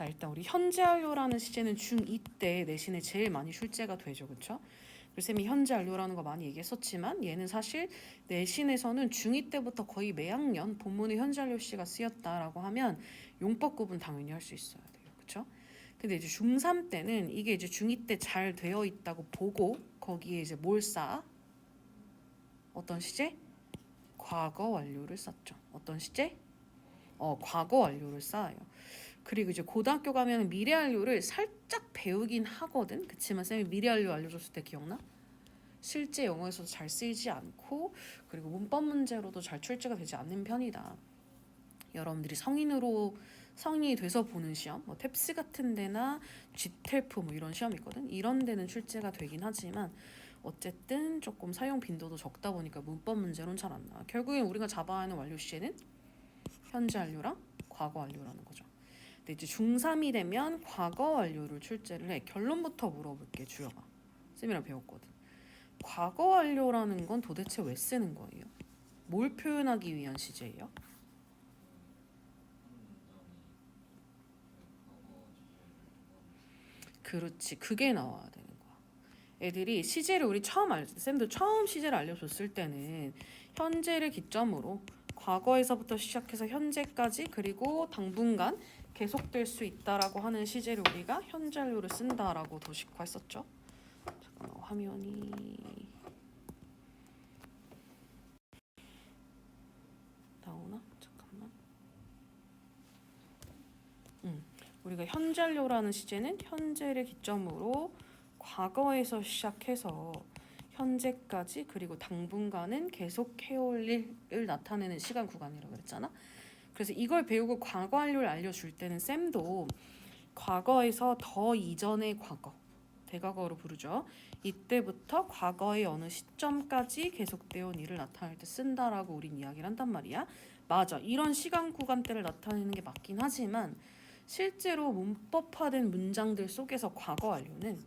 자, 일단 우리 현재 완료라는 시제는 중2 때 내신에 제일 많이 출제가 되죠. 그쵸? 그래서 쌤이 현재 완료라는 거 많이 얘기했었지만 얘는 사실 내신에서는 중2 때부터 거의 매학년 본문의 현재 완료 시가 쓰였다라고 하면 용법 구분 당연히 할 수 있어야 돼요. 그쵸? 근데 이제 중3 때는 이게 이제 중2 때 잘 되어 있다고 보고 거기에 이제 뭘 쌓아? 어떤 시제? 과거 완료를 쌓죠. 어떤 시제? 과거 완료를 쌓아요. 그리고 이제 고등학교 가면 미래 완료를 살짝 배우긴 하거든. 그치만 쌤이 미래 완료 알려줬을 때 기억나? 실제 영어에서도 잘 쓰이지 않고 그리고 문법 문제로도 잘 출제가 되지 않는 편이다. 여러분들이 성인이 돼서 보는 시험, 뭐 탭스 같은 데나 GTELF 뭐 이런 시험이 있거든. 이런 데는 출제가 되긴 하지만 어쨌든 조금 사용 빈도도 적다 보니까 문법 문제로는 잘 안 나와. 결국엔 우리가 잡아야 하는 완료 시제는 현재 완료랑 과거 완료라는 거죠. 근데 이제 중3이 되면 과거 완료를 출제를 해. 결론부터 물어볼게, 주혁아. 쌤이랑 배웠거든. 과거 완료라는 건 도대체 왜 쓰는 거예요? 뭘 표현하기 위한 시제예요? 그렇지. 그게 나와야 되는 거야. 애들이 시제를 우리 처음 알려줄 때, 쌤도 처음 시제를 알려줬을 때는 현재를 기점으로 과거에서부터 시작해서 현재까지 그리고 당분간 계속될 수 있다라고 하는 시제를 우리가 현재 완료를 쓴다라고 도식화했었죠. 잠깐만, 화면이 나오나? 잠깐만. 우리가 현재 완료라는 시제는 현재를 기점으로 과거에서 시작해서 현재까지 그리고 당분간은 계속 해올 일을 나타내는 시간 구간이라고 그랬잖아. 그래서 이걸 배우고 과거 완료를 알려줄 때는 쌤도 과거에서 더 이전의 과거, 대과거로 부르죠. 이때부터 과거의 어느 시점까지 계속되어 온 일을 나타낼 때 쓴다라고 우린 이야기를 한단 말이야. 맞아. 이런 시간 구간대를 나타내는 게 맞긴 하지만 실제로 문법화된 문장들 속에서 과거 완료는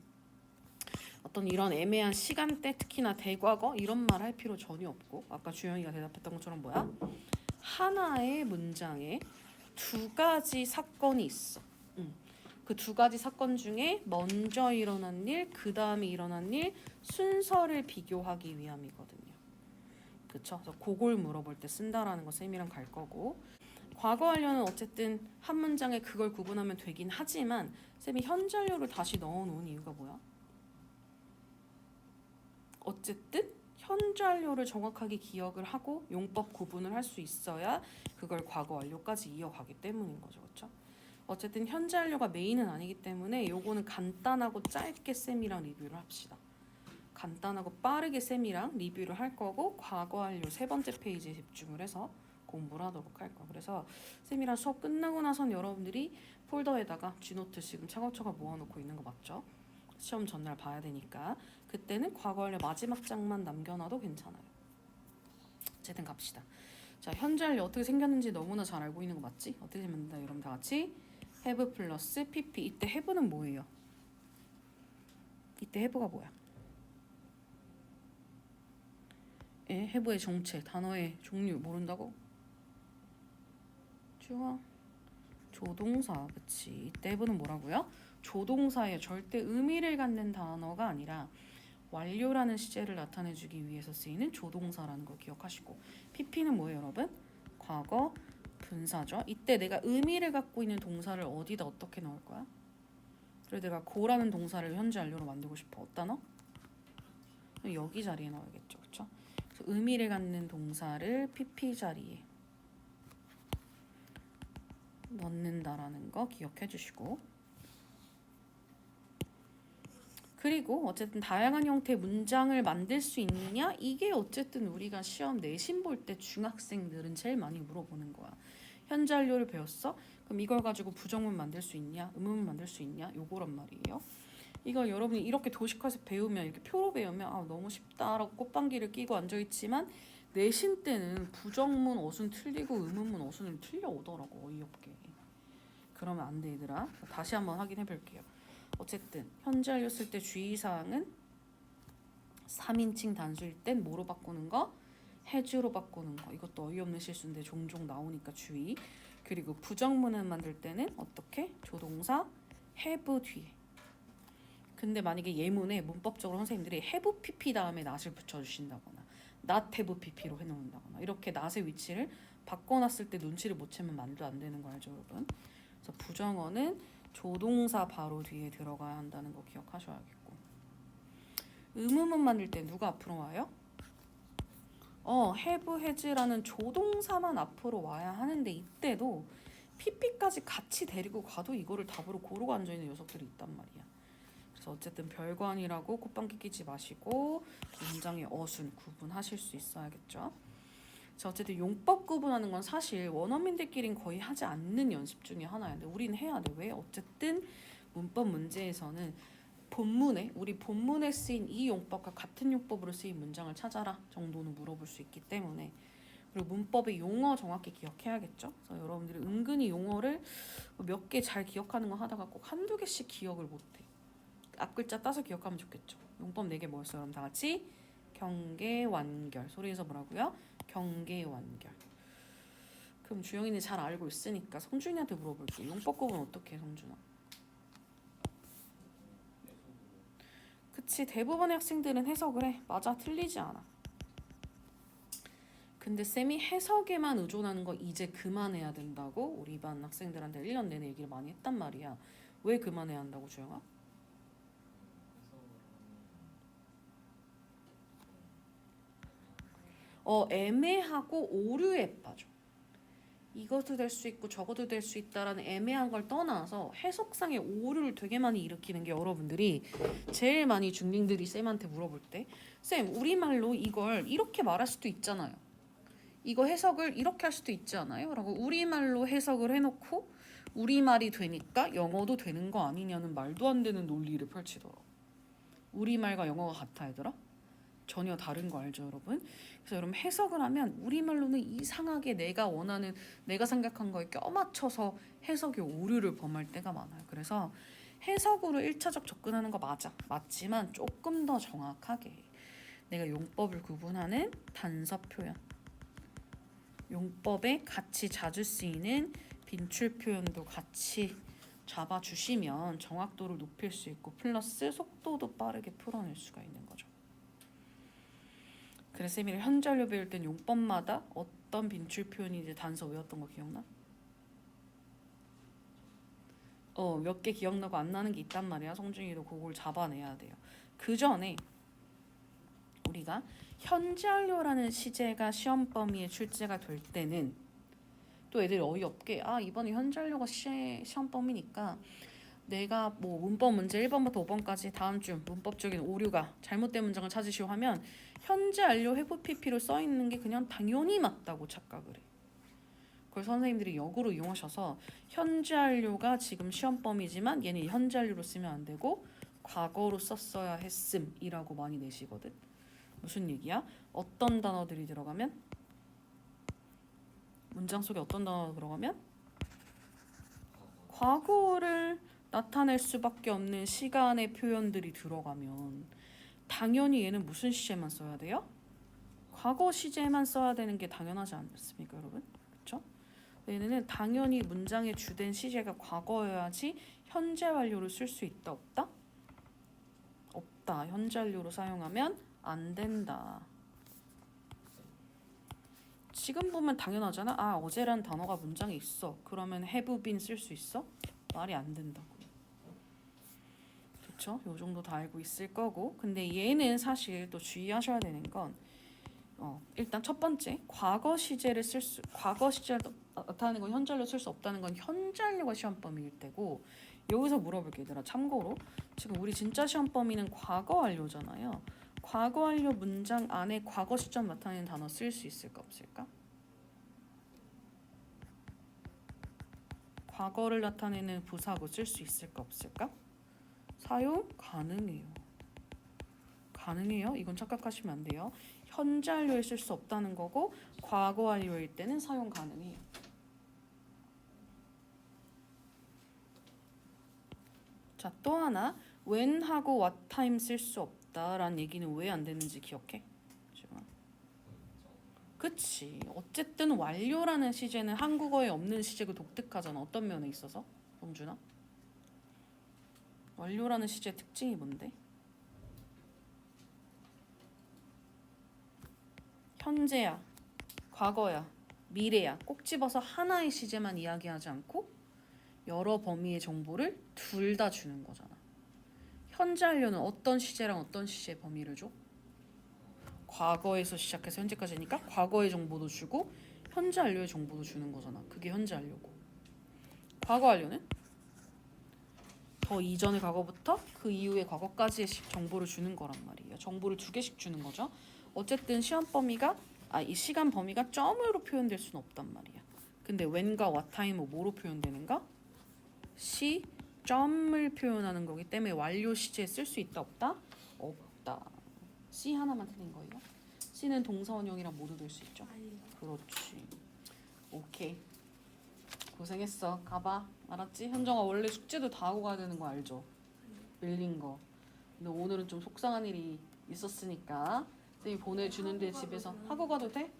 어떤 이런 애매한 시간대, 특히나 대과거 이런 말 할 필요 전혀 없고 아까 주영이가 대답했던 것처럼 뭐야? 하나의 문장에 두 가지 사건이 있어. 그 두 가지 사건 중에 먼저 일어난 일, 그 다음에 일어난 일 순서를 비교하기 위함이거든요. 그쵸? 그래서 그걸 물어볼 때 쓴다라는 거 쌤이랑 갈 거고 과거 완료는 어쨌든 한 문장에 그걸 구분하면 되긴 하지만 쌤이 현재 완료를 다시 넣어놓은 이유가 뭐야? 어쨌든 현재 완료를 정확하게 기억을 하고 용법 구분을 할 수 있어야 그걸 과거 완료까지 이어가기 때문인 거죠. 그렇죠? 어쨌든 현재 완료가 메인은 아니기 때문에 요거는 간단하고 짧게 쌤이랑 리뷰를 합시다. 간단하고 빠르게 쌤이랑 리뷰를 할 거고 과거 완료 세 번째 페이지에 집중을 해서 공부를 하도록 할 거야. 그래서 쌤이랑 수업 끝나고 나선 여러분들이 폴더에다가 G노트 지금 차곡차곡 모아놓고 있는 거 맞죠? 시험 전날 봐야 되니까 그때는 과거 완료 마지막 장만 남겨놔도 괜찮아요. 어쨌든 갑시다. 자, 현재 완료 어떻게 생겼는지 너무나 잘 알고 있는 거 맞지? 어떻게 생겼는다 여러분 다 같이 have 플러스 pp. 이때 have는 뭐예요? 이때 have가 뭐야? have의 정체, 단어의 종류 모른다고? 주어 조동사. 그치. 이때 have는 뭐라고요? 조동사의 절대 의미를 갖는 단어가 아니라 완료라는 시제를 나타내주기 위해서 쓰이는 조동사라는 거 기억하시고 pp는 뭐예요 여러분? 과거 분사죠. 이때 내가 의미를 갖고 있는 동사를 어디다 어떻게 넣을 거야? 그리고 내가 고라는 동사를 현재 완료로 만들고 싶어. 어디다 넣어? 여기 자리에 넣어야겠죠. 그쵸? 그래서 의미를 갖는 동사를 pp 자리에 넣는다라는 거 기억해 주시고 그리고 어쨌든 다양한 형태의 문장을 만들 수 있느냐? 이게 어쨌든 우리가 시험 내신 볼 때 중학생들은 제일 많이 물어보는 거야. 현재 완료를 배웠어? 그럼 이걸 가지고 부정문 만들 수 있냐? 의문문 만들 수 있냐? 요거란 말이에요. 이거 여러분이 이렇게 도식화해서 배우면 이렇게 표로 배우면 너무 쉽다라고 꽃방귀를 끼고 앉아있지만 내신 때는 부정문 어순 틀리고 의문문 어순을 틀려오더라고 어이없게. 그러면 안 돼 얘들아. 다시 한번 확인해 볼게요. 어쨌든 현재 완료 쓸 때 주의사항은 3인칭 단수일 땐 뭐로 바꾸는 거? has로 바꾸는 거. 이것도 어이없는 실수인데 종종 나오니까 주의. 그리고 부정문을 만들 때는 어떻게? 조동사 have 뒤에. 근데 만약에 예문에 문법적으로 선생님들이 have pp 다음에 not을 붙여주신다거나 not have pp로 해놓는다거나 이렇게 not의 위치를 바꿔놨을 때 눈치를 못 채면 말도 안 되는 거 알죠, 여러분? 그래서 부정어는 조동사 바로 뒤에 들어가야 한다는 거 기억하셔야겠고, 의문문 만들 때 누가 앞으로 와요? have, has라는 조동사만 앞으로 와야 하는데 이때도 pp까지 같이 데리고 가도 이거를 답으로 고르고 앉아있는 녀석들이 있단 말이야. 그래서 어쨌든 별거 아니라고 콧방귀 끼지 마시고 문장의 어순 구분하실 수 있어야겠죠. 자, 어쨌든 용법 구분하는 건 사실 원어민들끼리는 거의 하지 않는 연습 중에 하나야. 근데 우린 해야 돼. 왜? 어쨌든 문법 문제에서는 우리 본문에 쓰인 이 용법과 같은 용법으로 쓰인 문장을 찾아라 정도는 물어볼 수 있기 때문에, 그리고 문법의 용어 정확히 기억해야겠죠. 그래서 여러분들이 은근히 용어를 몇 개 잘 기억하는 거 하다가 꼭 한두 개씩 기억을 못해. 앞글자 따서 기억하면 좋겠죠. 용법 4개 뭐였어요? 그럼 다 같이 경계, 완결. 소리에서 뭐라고요? 경계, 완결. 그럼 주영이는 잘 알고 있으니까 성준이한테 물어볼게. 용법 구분 어떻게 해, 성준아? 그치, 대부분의 학생들은 해석을 해. 맞아, 틀리지 않아. 근데 쌤이 해석에만 의존하는 거 이제 그만해야 된다고 우리 반 학생들한테 1년 내내 얘기를 많이 했단 말이야. 왜 그만해야 한다고, 주영아? 애매하고 오류에 빠져. 이것도 될 수 있고 저것도 될 수 있다라는 애매한 걸 떠나서 해석상의 오류를 되게 많이 일으키는 게 여러분들이 제일 많이 중딩들이 쌤한테 물어볼 때, 쌤 우리말로 이걸 이렇게 말할 수도 있잖아요. 이거 해석을 이렇게 할 수도 있지 않아요? 라고 우리말로 해석을 해놓고 우리말이 되니까 영어도 되는 거 아니냐는 말도 안 되는 논리를 펼치더라고. 우리말과 영어가 같아 얘들아? 전혀 다른 거 알죠, 여러분? 그래서 여러분 해석을 하면 우리말로는 이상하게 내가 원하는, 내가 생각한 거에 껴맞춰서 해석의 오류를 범할 때가 많아요. 그래서 해석으로 1차적 접근하는 거 맞지만 조금 더 정확하게 내가 용법을 구분하는 단서 표현, 용법에 같이 자주 쓰이는 빈출 표현도 같이 잡아주시면 정확도를 높일 수 있고 플러스 속도도 빠르게 풀어낼 수가 있는 거죠. 그래서 쌤이 현재완료 배울 땐 용법마다 어떤 빈출 표현인지 단서 외웠던 거 기억나? 몇 개 기억나고 안 나는 게 있단 말이야. 성준이도 그걸 잡아내야 돼요. 그 전에 우리가 현재완료라는 시제가 시험 범위에 출제가 될 때는 또 애들이 어이없게 이번에 현재완료가 시험 범위니까 내가 뭐 문법 문제 1번부터 5번까지 다음 주 문법적인 오류가 잘못된 문장을 찾으시오 하면 현재 완료 회부 PP로 써 있는 게 그냥 당연히 맞다고 착각을 해. 그걸 선생님들이 역으로 이용하셔서 현재 완료가 지금 시험 범위지만 얘는 현재 완료로 쓰면 안 되고 과거로 썼어야 했음이라고 많이 내시거든. 무슨 얘기야? 어떤 단어들이 들어가면? 문장 속에 어떤 단어가 들어가면? 과거를 나타낼 수밖에 없는 시간의 표현들이 들어가면 당연히 얘는 무슨 시제만 써야 돼요? 과거 시제만 써야 되는 게 당연하지 않습니까, 여러분? 그렇죠? 얘는 당연히 문장의 주된 시제가 과거여야지 현재 완료를 쓸 수 있다, 없다? 없다. 현재 완료로 사용하면 안 된다. 지금 보면 당연하잖아. 어제란 단어가 문장에 있어. 그러면 have been 쓸 수 있어? 말이 안 된다고. 그렇죠? 요 정도 다 알고 있을 거고, 근데 얘는 사실 또 주의하셔야 되는 건 일단 첫 번째, 과거 시제를 나타내는 건 현재완료 쓸 수 없다는 건 현재완료가 시험 범위일 때고, 여기서 물어볼게 얘들아. 참고로 지금 우리 진짜 시험 범위는 과거 완료잖아요. 과거 완료 문장 안에 과거 시점 나타내는 단어 쓸 수 있을까 없을까? 과거를 나타내는 부사구 쓸 수 있을까 없을까? 사용 가능해요. 가능해요. 이건 착각하시면 안 돼요. 현재 완료에 쓸 수 없다는 거고 과거 완료일 때는 사용 가능해요. 자, 또 하나 when하고 what time 쓸 수 없다라는 얘기는 왜 안 되는지 기억해? 그치. 어쨌든 완료라는 시제는 한국어에 없는 시제고 독특하잖아. 어떤 면에 있어서? 범준아? 완료라는 시제의 특징이 뭔데? 현재야, 과거야, 미래야. 꼭 집어서 하나의 시제만 이야기하지 않고 여러 범위의 정보를 둘 다 주는 거잖아. 현재 완료는 어떤 시제랑 어떤 시제의 범위를 줘? 과거에서 시작해서 현재까지니까 과거의 정보도 주고 현재 완료의 정보도 주는 거잖아. 그게 현재 완료고. 과거 완료는 더 이전의 과거부터 그 이후의 과거까지의 정보를 주는 거란 말이에요. 정보를 두 개씩 주는 거죠. 어쨌든 시험 범위가 이 시간 범위가 점으로 표현될 수는 없단 말이야. 근데 when과 what time은 뭐로 표현되는가? 시점을 표현하는 거기 때문에 완료 시제에 쓸 수 있다 없다? 없다. C 하나만 틀린 거예요. C는 동사원형이랑 모두 될 수 있죠. 그렇지. 오케이. 고생했어. 가봐. 알았지? 현정아 원래 숙제도 다 하고 가야 되는 거 알죠? 밀린 거. 근데 오늘은 좀 속상한 일이 있었으니까 선생님이 보내주는데 집에서 하고 가도 돼?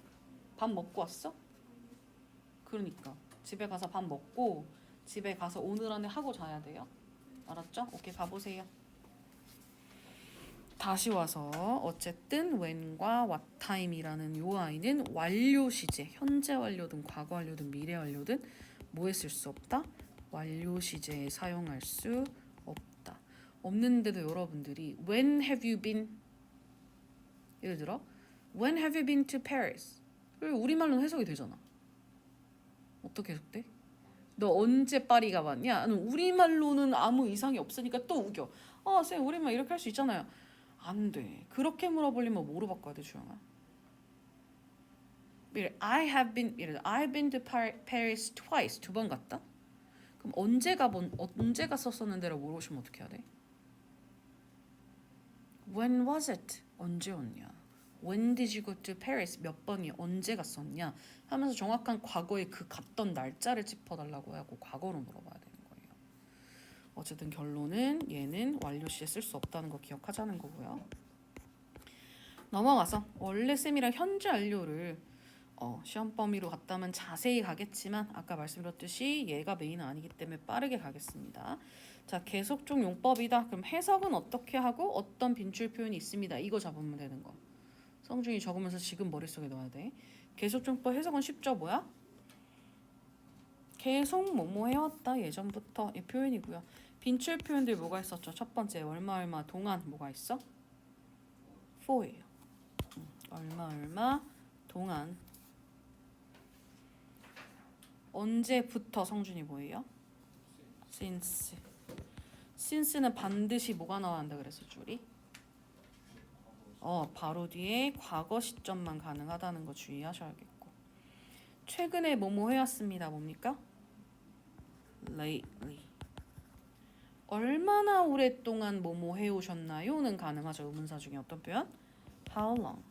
밥 먹고 왔어? 그러니까 집에 가서 밥 먹고 집에 가서 오늘 안에 하고 자야 돼요. 알았죠? 오케이 가보세요. 다시 와서 어쨌든 when과 what time이라는 요 아이는 완료 시제, 현재 완료든 과거 완료든 미래 완료든 뭐에 쓸 수 없다? 완료 시제에 사용할 수 없다. 없는데도 여러분들이 when have you been? 예를 들어 when have you been to Paris? 우리말로는 해석이 되잖아. 어떻게 해석돼? 너 언제 파리 가봤냐? 우리말로는 아무 이상이 없으니까 또 우겨. 쌤 우리말 이렇게 할 수 있잖아요. 안 돼. 그렇게 물어보려면 뭐로 바꿔야 돼, 주영아? I've been to Paris twice. 두 번 갔다? 그럼 언제 갔었었는데라고 물어보시면 어떻게 해야 돼? When was it? 언제 왔냐? When did you go to Paris? 몇 번이 언제 갔었냐? 하면서 정확한 과거의 그 갔던 날짜를 짚어달라고 하고 과거로 물어봐야 되는 거예요. 어쨌든 결론은 얘는 완료 시에 쓸 수 없다는 거 기억하자는 거고요. 넘어가서 원래 쌤이랑 현재 완료를 시험 범위로 갔다면 자세히 가겠지만 아까 말씀드렸듯이 얘가 메인은 아니기 때문에 빠르게 가겠습니다. 자, 계속적 용법이다. 그럼 해석은 어떻게 하고 어떤 빈줄 표현이 있습니다. 이거 잡으면 되는 거. 성준이 적으면서 지금 머릿속에 넣어야 돼. 계속적 용법 해석은 쉽죠. 뭐야? 계속 뭐뭐 해왔다 예전부터 이 표현이고요. 빈줄 표현들 뭐가 있었죠? 첫 번째 얼마 동안 뭐가 있어? for예요. 얼마 동안 언제부터 성준이 뭐예요? since는 반드시 뭐가 나와야 한다 그랬어 줄이? 바로 뒤에 과거 시점만 가능하다는 거 주의하셔야겠고 최근에 뭐뭐 해왔습니다. 뭡니까? lately 얼마나 오랫동안 뭐뭐 해오셨나요?는 가능하죠. 의문사 중에 어떤 표현? How long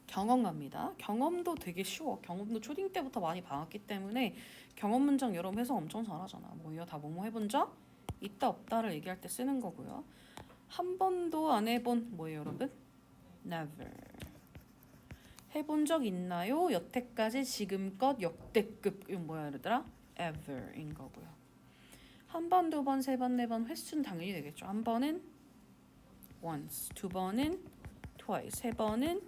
경험갑니다. 경험도 되게 쉬워. 경험도 초딩 때부터 많이 봐왔기 때문에 경험 문장 여러분 해석 엄청 잘하잖아. 뭐예요? 다 뭐뭐 해본 적? 있다 없다를 얘기할 때 쓰는 거고요. 한 번도 안 해본 뭐예요 여러분? Never. 해본 적 있나요? 여태까지 지금껏 역대급 이건 뭐야 얘들아? Ever인 거고요. 한 번, 두 번, 세 번, 네 번 횟수는 당연히 되겠죠. 한 번은 once, 두 번은 twice, 세 번은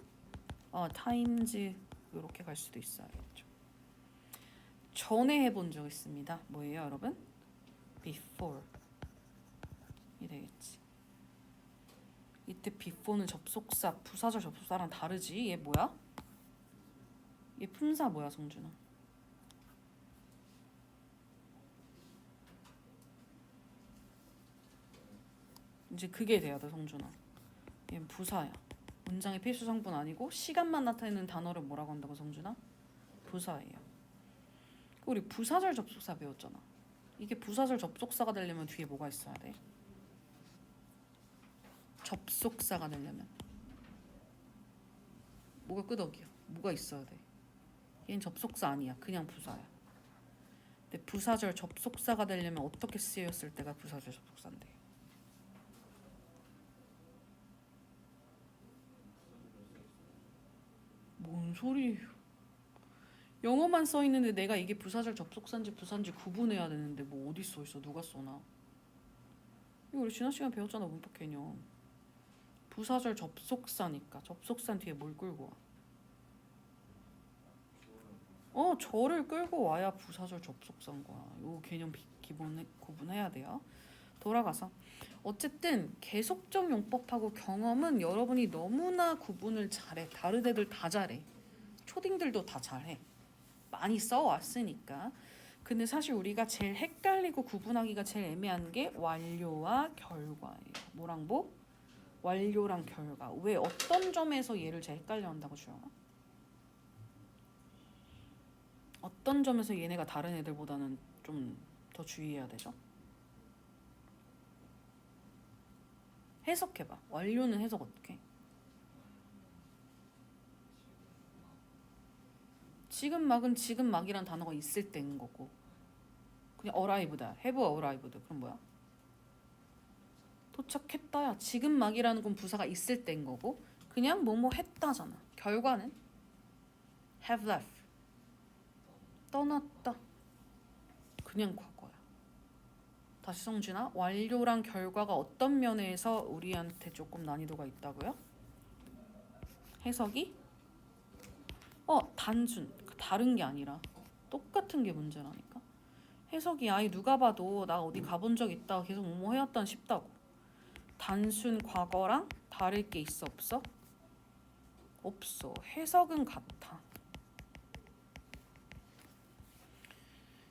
times 이렇게 갈 수도 있어야겠죠. 전에 해본 적 있습니다. 뭐예요, 여러분? before 이 되겠지. 이때 before는 접속사, 부사절 접속사랑 다르지. 얘 뭐야? 얘 품사 뭐야, 성준아? 이제 그게 돼야 돼, 성준아. 얘는 부사야. 문장의 필수 성분 아니고 시간만 나타내는 단어를 뭐라고 한다고 성준아? 부사예요. 우리 부사절 접속사 배웠잖아. 이게 부사절 접속사가 되려면 뒤에 뭐가 있어야 돼? 접속사가 되려면 뭐가 끄덕이야? 뭐가 있어야 돼? 얘는 접속사 아니야. 그냥 부사야. 근데 부사절 접속사가 되려면 어떻게 쓰였을 때가 부사절 접속사인데? 뭔 소리? 영어만 써 있는데 내가 이게 부사절 접속사인지 부사인지 구분해야 되는데 뭐 어디 써 있어? 누가 써놔? 이거 우리 지난 시간 배웠잖아, 문법 개념. 부사절 접속사니까 접속사 뒤에 뭘 끌고 와? 절을 끌고 와야 부사절 접속사인 거야. 요 개념 기본 구분해야 돼요. 돌아가서 어쨌든 계속적 용법하고 경험은 여러분이 너무나 구분을 잘해. 다른 애들 다 잘해. 초딩들도 다 잘해. 많이 써왔으니까. 근데 사실 우리가 제일 헷갈리고 구분하기가 제일 애매한 게 완료와 결과예요. 뭐랑 뭐? 완료랑 결과. 왜 어떤 점에서 얘를 제일 헷갈려 한다고 주영아? 어떤 점에서 얘네가 다른 애들보다는 좀 더 주의해야 되죠? 해석해봐. 완료는 해석 어떻게? 지금 막은 지금 막이란 단어가 있을 때인 거고 그냥 arrived다. have arrived. 그럼 뭐야? 도착했다야. 지금 막이라는 건 부사가 있을 때인 거고 그냥 뭐뭐 했다잖아. 결과는 have left. 떠났다. 그냥 과거야. 다시 성준아. 완료랑 결과가 어떤 면에서 우리한테 조금 난이도가 있다고요? 해석이? 단순. 다른 게 아니라 똑같은 게 문제라니까. 해석이 아예 누가 봐도 나 어디 가본 적 있다 계속 뭐뭐 해왔다 쉽다고. 단순 과거랑 다를 게 있어 없어? 없어. 해석은 같아.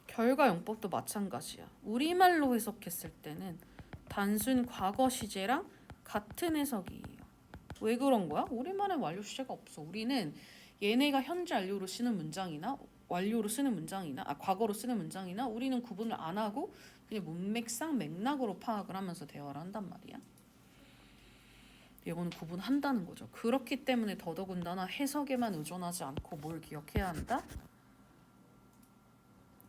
결과 용법도 마찬가지야. 우리말로 해석했을 때는 단순 과거 시제랑 같은 해석이에요. 왜 그런 거야? 우리말에 완료 시제가 없어. 우리는 얘네가 현재 완료로 쓰는 문장이나 완료로 쓰는 문장이나 과거로 쓰는 문장이나 우리는 구분을 안 하고 그냥 문맥상 맥락으로 파악을 하면서 대화를 한단 말이야. 이거는 구분한다는 거죠. 그렇기 때문에 더더군다나 해석에만 의존하지 않고 뭘 기억해야 한다?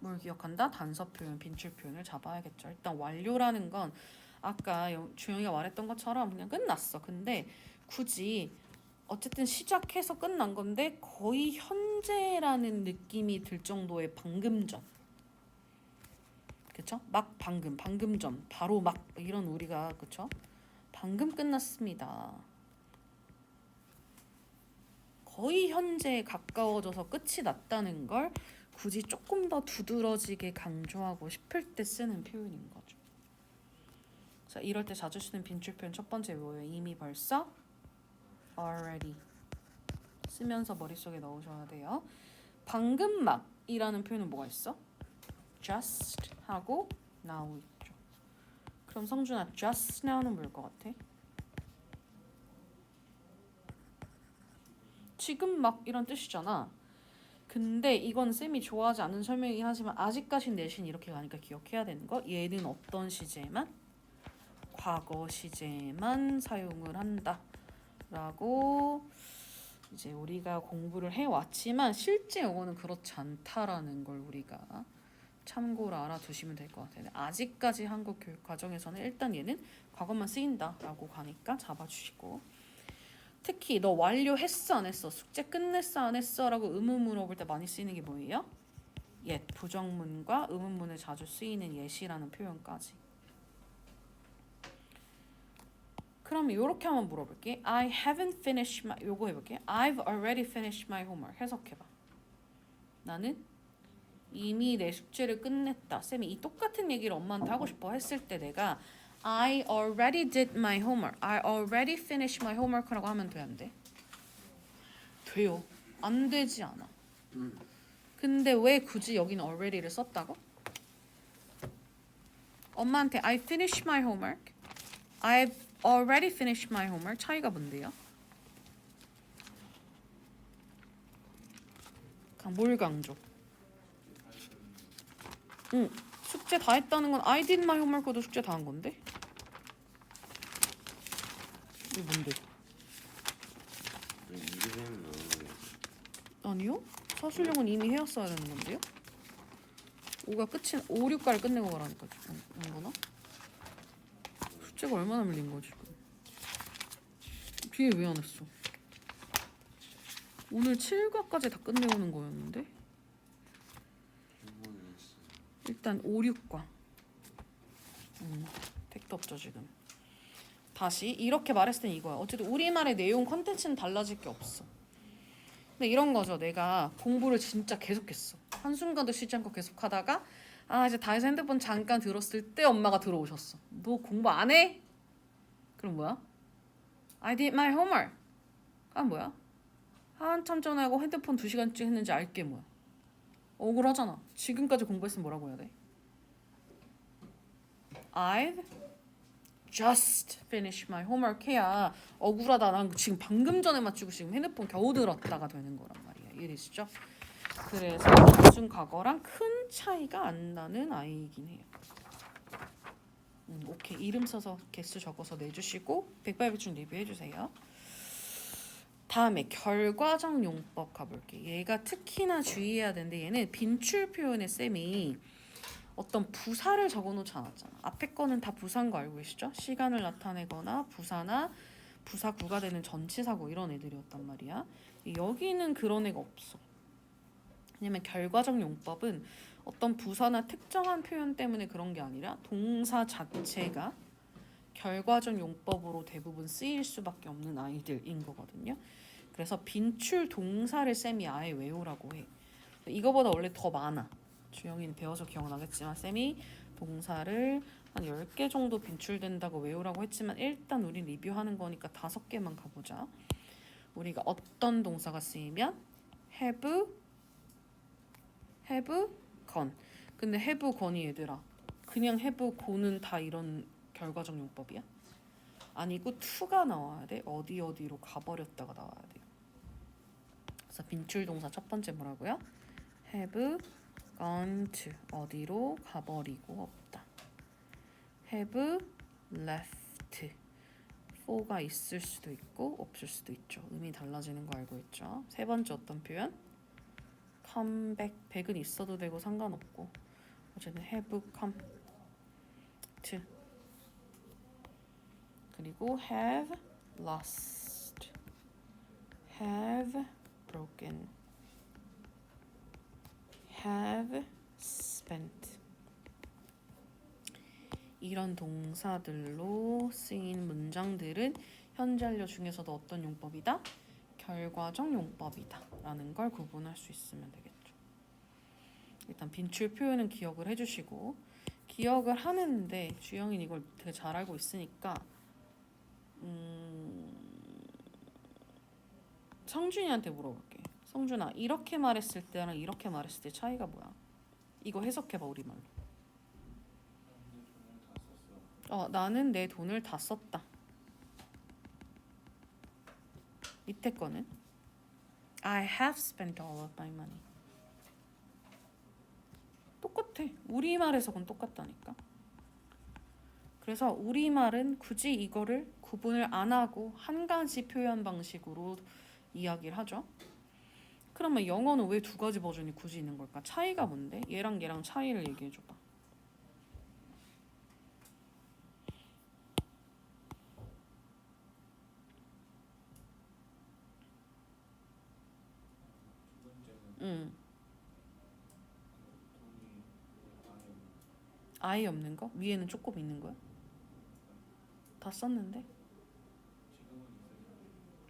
뭘 기억한다? 단서 표현, 빈출 표현을 잡아야겠죠. 일단 완료라는 건 아까 주영이가 말했던 것처럼 그냥 끝났어. 근데 굳이 어쨌든 시작해서 끝난 건데 거의 현재라는 느낌이 들 정도의 방금 전. 그쵸? 막 방금 전, 바로 막 이런 우리가 그쵸? 방금 끝났습니다. 거의 현재에 가까워져서 끝이 났다는 걸 굳이 조금 더 두드러지게 강조하고 싶을 때 쓰는 표현인 거죠. 자, 이럴 때 자주 쓰는 빈출 표현 첫 번째 뭐예요? 이미 벌써 already 쓰면서 머릿속에 넣으셔야 돼요. 방금 막이라는 표현은 뭐가 있어? just 하고 now 있죠. 그럼 성준아 just now는 뭘 것 같아? 지금 막 이런 뜻이잖아. 근데 이건 쌤이 좋아하지 않는 설명이긴 하지만 아직까지 내신 이렇게 가니까 기억해야 되는 거. 얘는 어떤 시제만? 과거 시제만 사용을 한다 라고 이제 우리가 공부를 해왔지만 실제 영어는 그렇지 않다라는 걸 우리가 참고로 알아두시면 될 것 같아요. 아직까지 한국 교육 과정에서는 일단 얘는 과거만 쓰인다라고 가니까 잡아주시고, 특히 너 완료했어 안 했어? 숙제 끝냈어 안 했어? 라고 의문 물어볼 때 많이 쓰이는 게 뭐예요? yet, 부정문과 의문문에 자주 쓰이는 yet이라는 표현까지. 그럼 이렇게 한번 물어볼게. I haven't finished my, 요거 해볼게. I've already finished my homework. 해석해봐. 나는 이미 내 숙제를 끝냈다. 쌤이 이 똑같은 얘기를 엄마한테 하고 싶어 했을 때 내가 I already did my homework. I already finished my homework라고 하면 돼, 안 돼? 돼요. 안 되지 않아. 근데 왜 굳이 여기는 already를 썼다고? 엄마한테 I finished my homework. I've already finished my homework. 차이가 뭔데요? 뭘 강조? 숙제 다 했다는 건 I did my homework도 숙제 다 한 건데? 이게 뭔데? 아니요? 서술형은 이미 해왔어야 되는 건데요? 5가 끝인 5, 6가를 끝내고 가라니까 지금 이거나? 숙제가 얼마나 밀린 거지 지금? 뒤에 왜 안 했어? 오늘 7과까지 다 끝내오는 거였는데 일단 5, 6과 택도 없죠 지금. 다시 이렇게 말했을 땐 이거야. 어쨌든 우리말의 내용 컨텐츠는 달라질 게 없어. 근데 이런 거죠. 내가 공부를 진짜 계속했어. 한순간도 쉬지 않고 계속하다가 이제 다 해서 핸드폰 잠깐 들었을 때 엄마가 들어오셨어. 너 공부 안 해? 그럼 뭐야? I did my homework. 뭐야? 한참 전에 하고 핸드폰 2시간째 했는지 알게 뭐야? 억울하잖아. 지금까지 공부했으면 뭐라고 해야 돼? I've just finished my homework 해야 억울하다. 난 지금 방금 전에 맞추고 지금 핸드폰 겨우 들었다가 되는 거란 말이야. 이해되시죠? 그래서 단순 과거랑 큰 차이가 안 나는 아이이긴 해요. 오케이. 이름 써서 개수 적어서 내주시고 백발백중 리뷰해주세요. 다음에 결과적 용법 가볼게. 얘가 특히나 주의해야 되는데 얘는 빈출 표현의 쌤이 어떤 부사를 적어놓지 않았잖아. 앞에 거는 다 부사인 거 알고 계시죠? 시간을 나타내거나 부사나 부사구가 되는 전치사고 이런 애들이었단 말이야. 여기는 그런 애가 없어. 왜냐면 결과적 용법은 어떤 부사나 특정한 표현 때문에 그런 게 아니라 동사 자체가 결과적 용법으로 대부분 쓰일 수밖에 없는 아이들인 거거든요. 그래서 빈출 동사를 쌤이 아예 외우라고 해. 이거보다 원래 더 많아. 주영이는 배워서 기억나겠지만 쌤이 동사를 한 10개 정도 빈출된다고 외우라고 했지만 일단 우리 리뷰하는 거니까 5개만 가보자. 우리가 어떤 동사가 쓰이면 have, gone. 근데 have, gone이 얘들아 그냥 have, go는 다 이런 결과적 용법이야? 아니고 to가 나와야 돼. 어디로 가버렸다가 나와야 돼. 그래서 빈출 동사 첫 번째 뭐라고요? have gone to 어디로 가버리고 없다. have left for가 있을 수도 있고 없을 수도 있죠. 의미 달라지는 거 알고 있죠? 세 번째 어떤 표현? come back. back은 있어도 되고 상관없고 어쨌든 have come to. 그리고 have lost, have broken, have spent. 이런 동사들로 쓰인 문장들은 현재 완료 중에서도 어떤 용법이다? 결과적 용법이다 라는 걸 구분할 수 있으면 되겠죠. 일단 빈출 표현은 기억을 해주시고 기억을 하는데 주영이는 이걸 되게 잘 알고 있으니까 성준이한테 물어볼게. 성준아, 이렇게 말했을 때랑 이렇게 말했을 때 차이가 뭐야? 이거 해석해봐 우리말로. 나는 내 돈을 다 썼다. 밑에 거는 I have spent all of my money. 똑같아. 우리말에서는 똑같다니까. 그래서 우리말은 굳이 이거를 구분을 안 하고 한 가지 표현 방식으로 이야기를 하죠. 그러면 영어는 왜 2가지 버전이 굳이 있는 걸까? 차이가 뭔데? 얘랑 얘랑 차이를 얘기해줘봐. 아예 없는 거? 위에는 조금 있는 거야? 다 썼는데?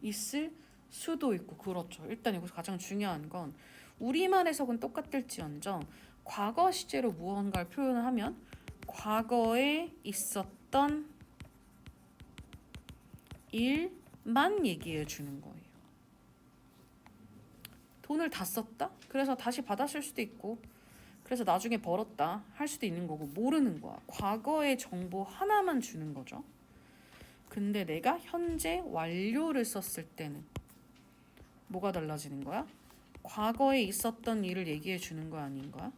있을 수도 있고 그렇죠. 일단 여기서 가장 중요한 건 우리말 해석은 똑같을지언정 과거 시제로 무언가를 표현을 하면 과거에 있었던 일만 얘기해 주는 거예요. 돈을 다 썼다? 그래서 다시 받았을 수도 있고 그래서 나중에 벌었다 할 수도 있는 거고 모르는 거야. 과거의 정보 하나만 주는 거죠. 근데 내가 현재 완료를 썼을 때는 뭐가 달라지는 거야? 과거에 있었던 일을 얘기해 주는 거야 아닌 거야?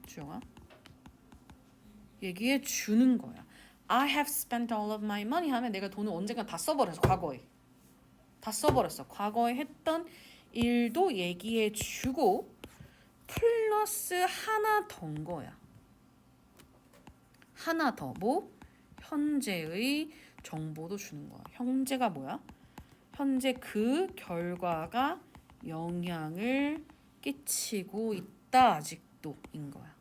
주영아? 얘기해 주는 거야. I have spent all of my money 하면 내가 돈을 언젠가 다 써버렸어. 과거에 다 써버렸어. 과거에 했던 일도 얘기해 주고 플러스 하나 더인 거야. 하나 더 뭐? 현재의 정보도 주는 거야. 현재가 뭐야? 현재 그 결과가 영향을 끼치고 있다 아직도인 거야.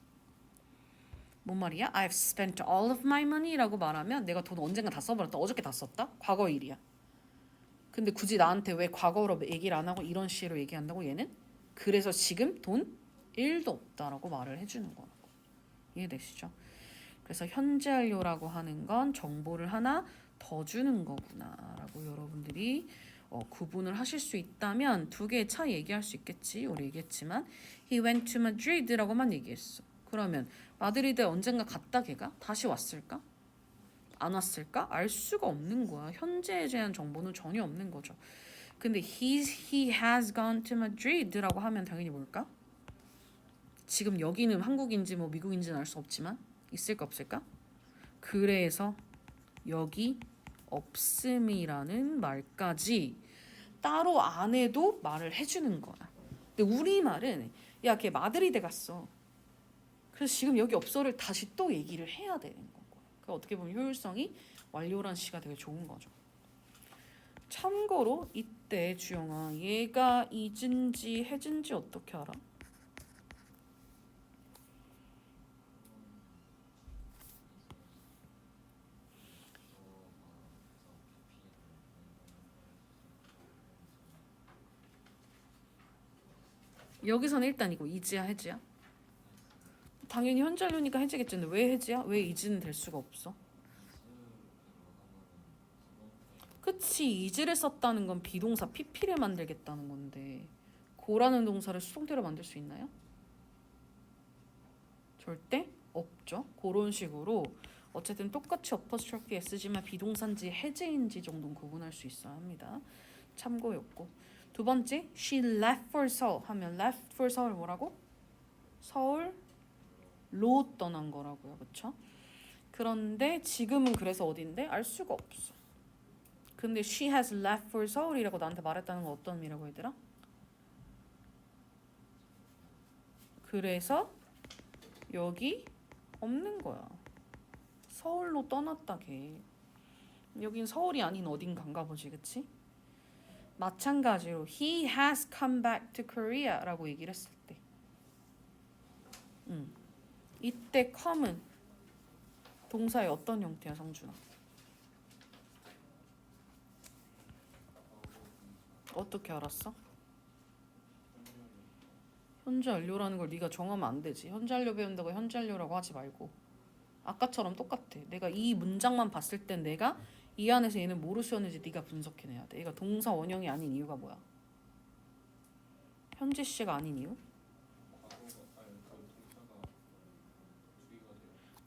뭔 말이야? I've spent all of my money라고 말하면 내가 돈 언젠가 다 써버렸다. 어저께 다 썼다. 과거 일이야. 근데 굳이 나한테 왜 과거로 얘기를 안 하고 이런 식으로 얘기한다고 얘는? 그래서 지금 돈 1도 없다라고 말을 해주는 거라고. 이해되시죠? 그래서 현재 완료라고 하는 건 정보를 하나 더 주는 거구나라고 여러분들이 구분을 하실 수 있다면 두 개의 차이 얘기할 수 있겠지. 우리 얘기했지만 He went to Madrid라고만 얘기했어. 그러면 마드리드에 언젠가 갔다 걔가 다시 왔을까? 안 왔을까? 알 수가 없는 거야. 현재에 대한 정보는 전혀 없는 거죠. 근데 he has gone to Madrid라고 하면 당연히 뭘까? 지금 여기는 한국인지 뭐 미국인지는 알 수 없지만 있을까 없을까? 그래서 여기 없음이라는 말까지 따로 안 해도 말을 해주는 거야. 근데 우리말은 야, 걔 마드리드 갔어. 그래서 지금 여기 없어를 다시 또 얘기를 해야 되는 거고. 그러니까 어떻게 보면 효율성이 완료란 시가 되게 좋은 거죠. 참고로 이때 주영아 얘가 is인지 has인지 어떻게 알아? 여기서는 일단 이거 is야 has야? 당연히 현재 완료니까 has겠지. 근데 왜 has야? 왜 is는 될 수가 없어? 그치, is를 썼다는 건 비동사 pp를 만들겠다는 건데 고라는 동사를 수동태로 만들 수 있나요? 절대 없죠. 그런 식으로 어쨌든 똑같이 어퍼스트로피 s지만 비동사인지 해제인지 정도는 구분할 수 있어야 합니다. 참고였고 두 번째, she left for Seoul 하면 left for Seoul 뭐라고? 서울로 떠난 거라고요. 그렇죠? 그런데 지금은 그래서 어딘데? 알 수가 없어. 근데 she has left for Seoul이라고 나한테 말했다는 건 어떤 의미라고 얘들아? 그래서 여기 없는 거야. 서울로 떠났다 걔. 여긴 서울이 아닌 어딘가인가 보지, 그치? 마찬가지로 he has come back to Korea라고 얘기를 했을 때 이때 come은 동사의 어떤 형태야, 성준아? 어떻게 알았어? 현재 완료라는 걸 네가 정하면 안 되지. 현재 완료 배운다고 현재 완료라고 하지 말고 아까처럼 똑같아. 내가 이 문장만 봤을 땐 내가 이 안에서 얘는 뭐로 쓰였는지 네가 분석해내야 돼. 얘가 동사 원형이 아닌 이유가 뭐야? 현재 시제가 아닌 이유?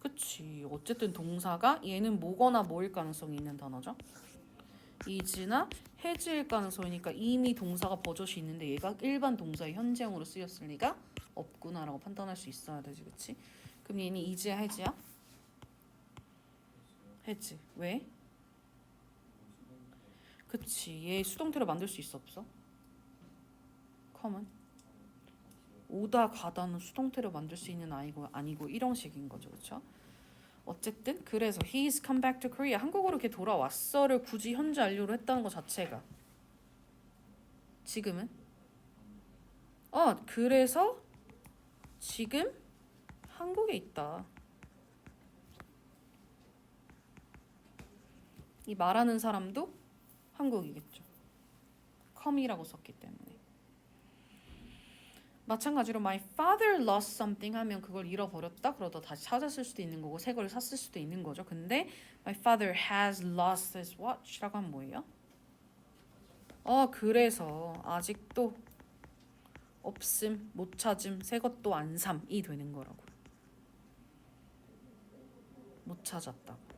그치. 어쨌든 동사가 얘는 뭐거나 뭐일 가능성이 있는 단어죠. is나 has일 가능성이니까 이미 동사가 버젓이 있는데 얘가 일반 동사의 현재형으로 쓰였을 리가 없구나라고 판단할 수 있어야 되지, 그치? 그럼 얘는 is야 has야? has. 왜? 그치. 얘 수동태로 만들 수 있어 없어? come은? 오다 가다는 수동태로 만들 수 있는 아니고 이런 식인 거죠, 그렇죠? 어쨌든 그래서 he's come back to Korea 한국으로 이렇게 돌아왔어를 굳이 현재 완료로 했다는 것 자체가 지금은 그래서 지금 한국에 있다. 이 말하는 사람도 한국이겠죠. come이라고 썼기 때문에. 마찬가지로 my father lost something 하면 그걸 잃어버렸다 그러다 다시 찾았을 수도 있는 거고 새 걸 샀을 수도 있는 거죠. 근데 my father has lost his watch라고 하면 뭐예요? 그래서 아직도 없음, 못 찾음, 새 것도 안 삼이 되는 거라고. 못 찾았다고.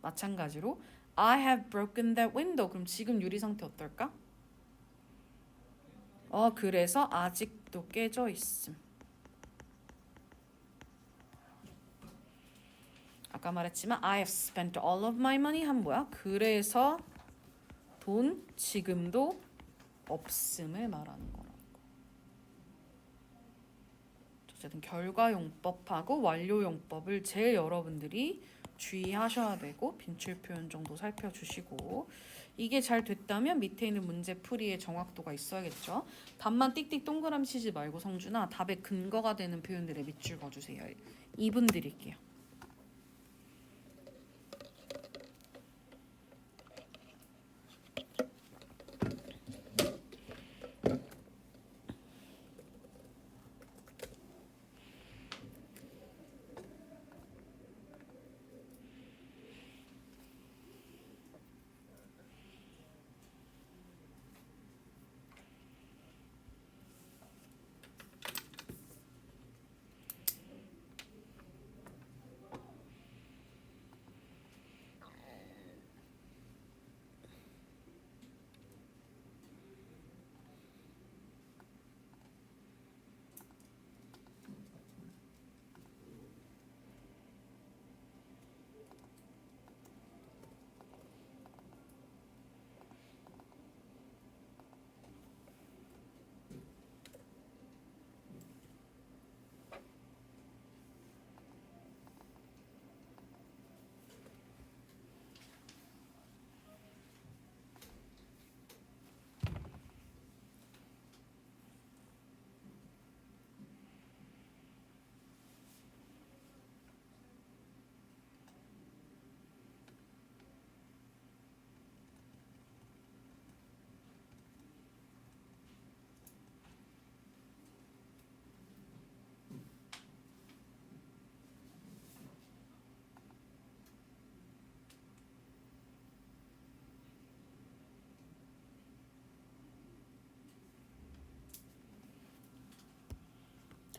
마찬가지로 I have broken that window. 그럼 지금 유리 상태 어떨까? 그래서 아직도 깨져 있음. 아까 말했지만 I have spent all of my money 한 뭐야? 그래서 돈 지금도 없음을 말하는 거라고. 어쨌든 결과용법하고 완료용법을 제일 여러분들이 주의하셔야 되고 빈출 표현 정도 살펴주시고 이게 잘 됐다면 밑에 있는 문제 풀이의 정확도가 있어야겠죠. 답만 띡띡 동그라미 치지 말고 성준아, 답의 근거가 되는 표현들에 밑줄 그어주세요. 2분 드릴게요.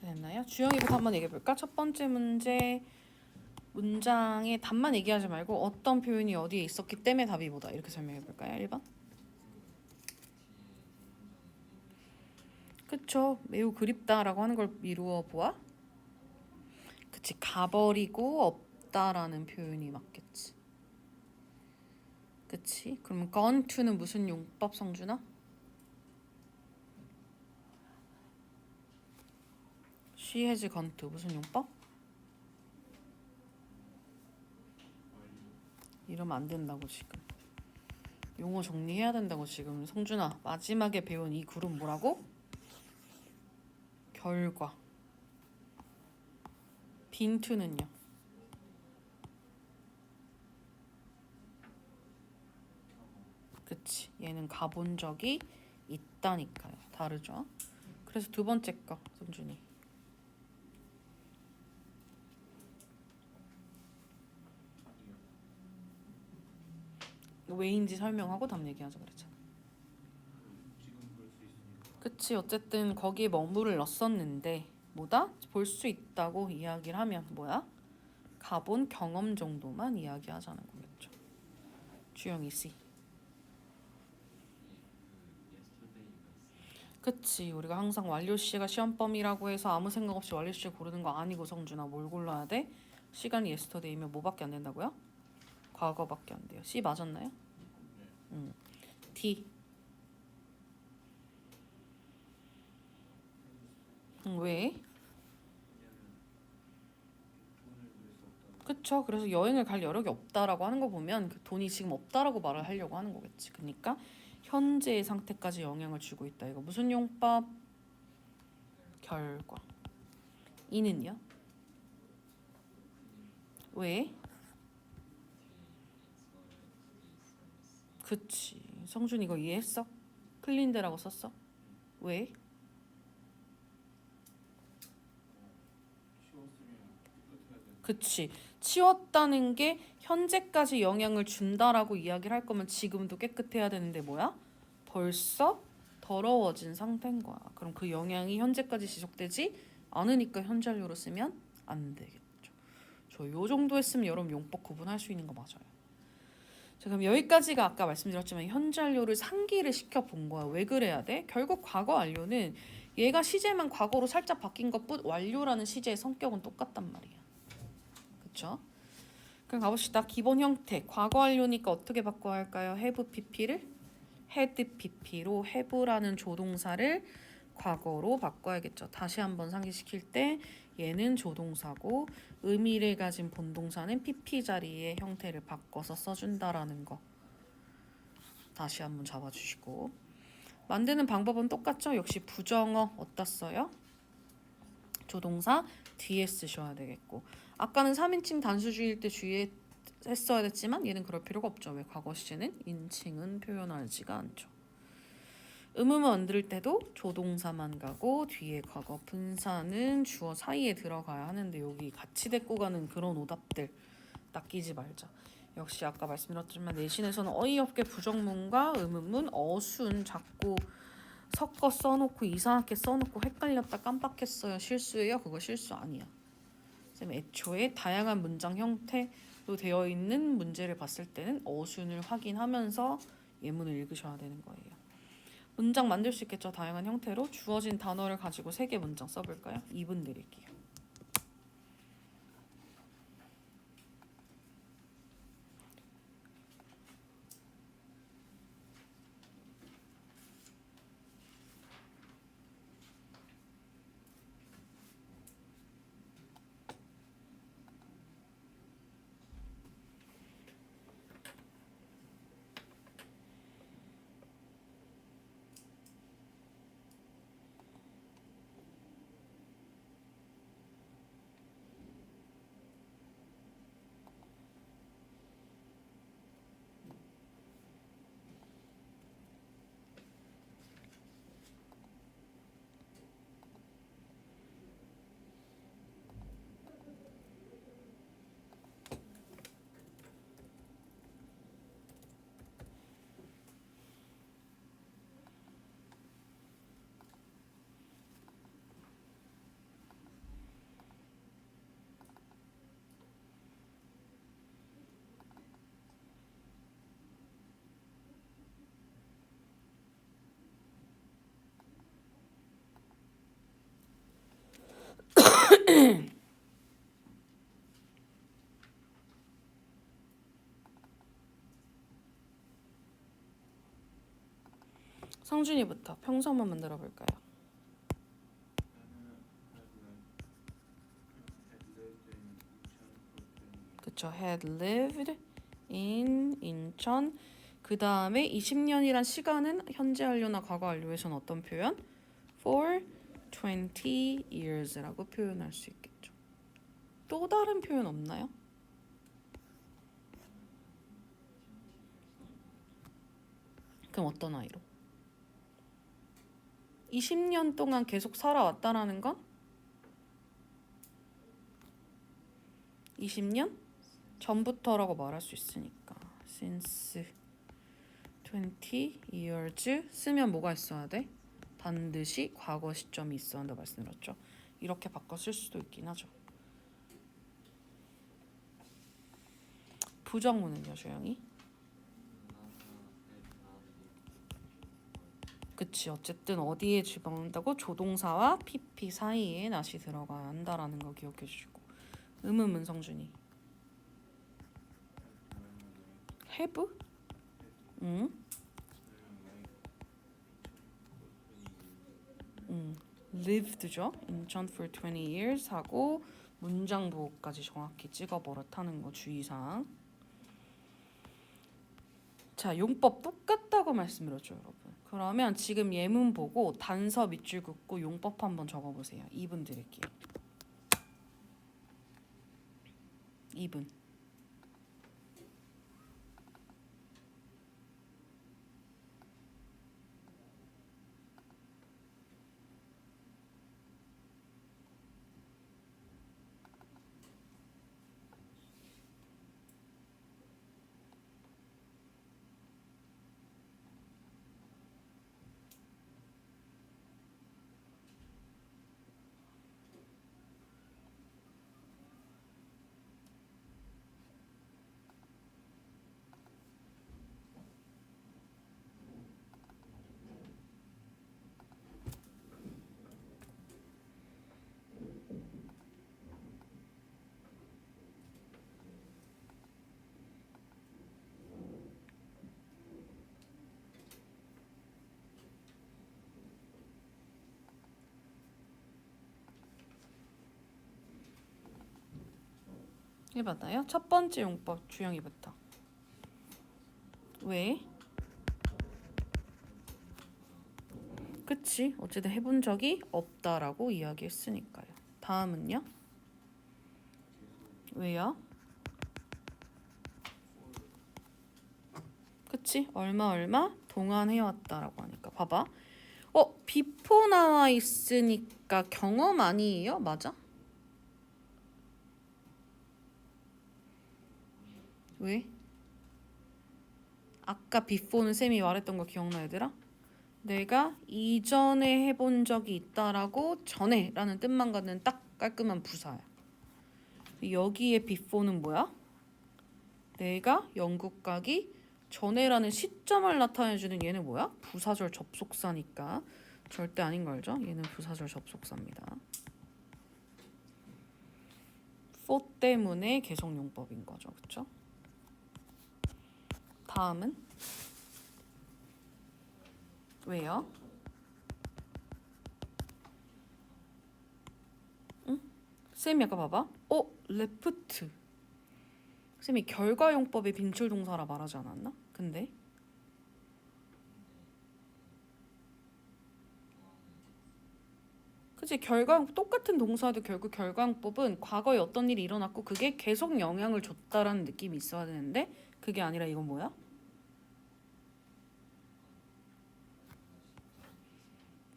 됐나요? 주영이부터 한번 얘기해볼까? 첫 번째 문제, 문장의 답만 얘기하지 말고 어떤 표현이 어디에 있었기 때문에 답이 뭐다 이렇게 설명해볼까요? 1번. 그쵸, 매우 그립다라고 하는 걸 미루어 보아. 그치, 가버리고 없다라는 표현이 맞겠지. 그치? 그럼 gone to는 무슨 용법 성준아? She has gone to 무슨 용법? 이러면 안 된다고 지금. 용어 정리해야 된다고 지금. 성준아, 마지막에 배운 이 그룹 뭐라고? 결과. been to는요? 그치, 얘는 가본 적이 있다니까요. 다르죠? 그래서 두 번째 거 성준이. 왜인지 설명하고 답 얘기하자 그랬잖아. 그치, 어쨌든 거기에 머무를 넣었었는데 뭐다? 볼 수 있다고 이야기를 하면 뭐야? 가본 경험 정도만 이야기하자는 거겠죠. 주영이 C. 그치, 우리가 항상 완료시가 시험범위라고 해서 아무 생각 없이 완료시 고르는 거 아니고 성준아, 뭘 골라야 돼? 시간이 yesterday면 뭐밖에 안 된다고요? 과거밖에 안 돼요. C 맞았나요? D. 왜? 그쵸. 그래서 여행을 갈 여력이 없다라고 하는 거 보면 그 돈이 지금 없다라고 말을 하려고 하는 거겠지. 그러니까 현재의 상태까지 영향을 주고 있다. 이거 무슨 용법? 결과. 이는요? 왜? 그치. 성준 이거 이해했어? 클린데라고 썼어? 왜? 그치. 치웠다는 게 현재까지 영향을 준다라고 이야기를 할 거면 지금도 깨끗해야 되는데 뭐야? 벌써 더러워진 상태인 거야. 그럼 그 영향이 현재까지 지속되지 않으니까 현재완료로 쓰면 안 되겠죠. 저 요 정도 했으면 여러분 용법 구분할 수 있는 거 맞아요. 자, 그럼 여기까지가 아까 말씀드렸지만 현재완료를 상기를 시켜 본 거야. 왜 그래야 돼? 결국 과거 완료는 얘가 시제만 과거로 살짝 바뀐 것뿐 완료라는 시제의 성격은 똑같단 말이야. 그렇죠? 그럼 가봅시다. 기본 형태 과거 완료니까 어떻게 바꿔야 할까요? have pp를 had pp로 have라는 조동사를 과거로 바꿔야겠죠. 다시 한번 상기시킬 때 얘는 조동사고 의미를 가진 본동사는 pp 자리의 형태를 바꿔서 써준다라는 거. 다시 한번 잡아주시고 만드는 방법은 똑같죠? 역시 부정어 어디다 써요? 조동사 뒤에 쓰셔야 되겠고 아까는 3인칭 단수주의일 때 주의에 했어야 됐지만 얘는 그럴 필요가 없죠. 왜? 과거 시제는 인칭은 표현하지가 않죠. 만들 때도 조동사만 가고 뒤에 과거 분사는 주어 사이에 들어가야 하는데 여기 같이 데리고 가는 그런 오답들 낚이지 말자. 역시 아까 말씀드렸지만 내신에서는 어이없게 부정문과 의문문 어순 자꾸 섞어 써놓고 이상하게 써놓고 헷갈렸다 깜빡했어요. 실수예요? 그거 실수 아니야. 쌤 애초에 다양한 문장 형태로 되어 있는 문제를 봤을 때는 어순을 확인하면서 예문을 읽으셔야 되는 거예요. 문장 만들 수 있겠죠. 다양한 형태로 주어진 단어를 가지고 3개 문장 써볼까요? 2분 드릴게요. 성준이부터 평소만 만들어 볼까요? 그쵸. had lived in 인천. 그 다음에 20년이란 시간은 현재 완료나 과거 완료에서는 어떤 표현? for 20 years라고 표현할 수 있겠죠. 또 다른 표현 없나요? 그럼 어떤 아이로? 20년 동안 계속 살아왔다라는 건 20년 전부터라고 말할 수 있으니까 since 20 years 쓰면 뭐가 있어야 돼? 반드시 과거 시점이 있어야 한다 말씀드렸죠. 이렇게 바꿔 쓸 수도 있긴 하죠. 부정문은요, 조영이? 그치. 어쨌든 어디에 집어넣는다고 조동사와 PP 사이에 not이 들어가야 한다라는 거 기억해 주시고 의문문 성준이 have? 응? lived죠. 인천 for 20 years 하고 문장 부호까지 정확히 찍어 버릇하는 거 주의사항. 자, 용법 똑같다고 말씀드렸죠, 여러분. 그러면 지금 예문 보고 단서 밑줄 긋고 용법 한번 적어보세요. 2분 드릴게요. 2분. 해봤나요? 첫 번째 용법 주영이부터. 왜? 그치? 어쨌든 해본 적이 없다라고 이야기했으니까요. 다음은요? 왜요? 그치? 얼마 동안 해왔다라고 하니까 봐봐. before 나와 있으니까 경험 아니에요? 맞아? 왜? 아까 before는 쌤이 말했던 거 기억나 얘들아? 내가 이전에 해본 적이 있다라고 전에 라는 뜻만 갖는 딱 깔끔한 부사야. 여기에 before는 뭐야? 내가 영국 가기 전에라는 시점을 나타내주는 얘는 뭐야? 부사절 접속사니까 절대 아닌 거 알죠? 얘는 부사절 접속사입니다. for 때문에 계속용법인 거죠. 그쵸? 다음은 왜요? 응? 쌤이 아까 봐봐. left. 쌤이 결과용법의 빈출동사라 말하지 않았나? 근데 그치 똑같은 동사도 결국 결과용법은 과거에 어떤 일이 일어났고 그게 계속 영향을 줬다라는 느낌이 있어야 되는데 그게 아니라 이건 뭐야?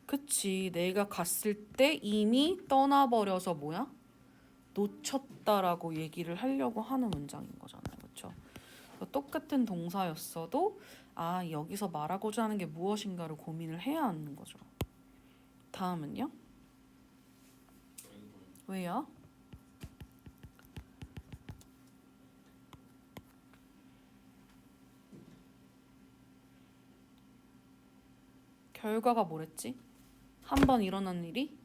그치 내가 갔을 때 이미 떠나버려서 뭐야? 놓쳤다라고 얘기를 하려고 하는 문장인 거잖아요. 그렇죠? 똑같은 동사였어도 여기서 말하고자 하는 게 무엇인가를 고민을 해야 하는 거죠. 다음은요? 왜요? 결과가 뭐랬지? 한 번 일어난 일이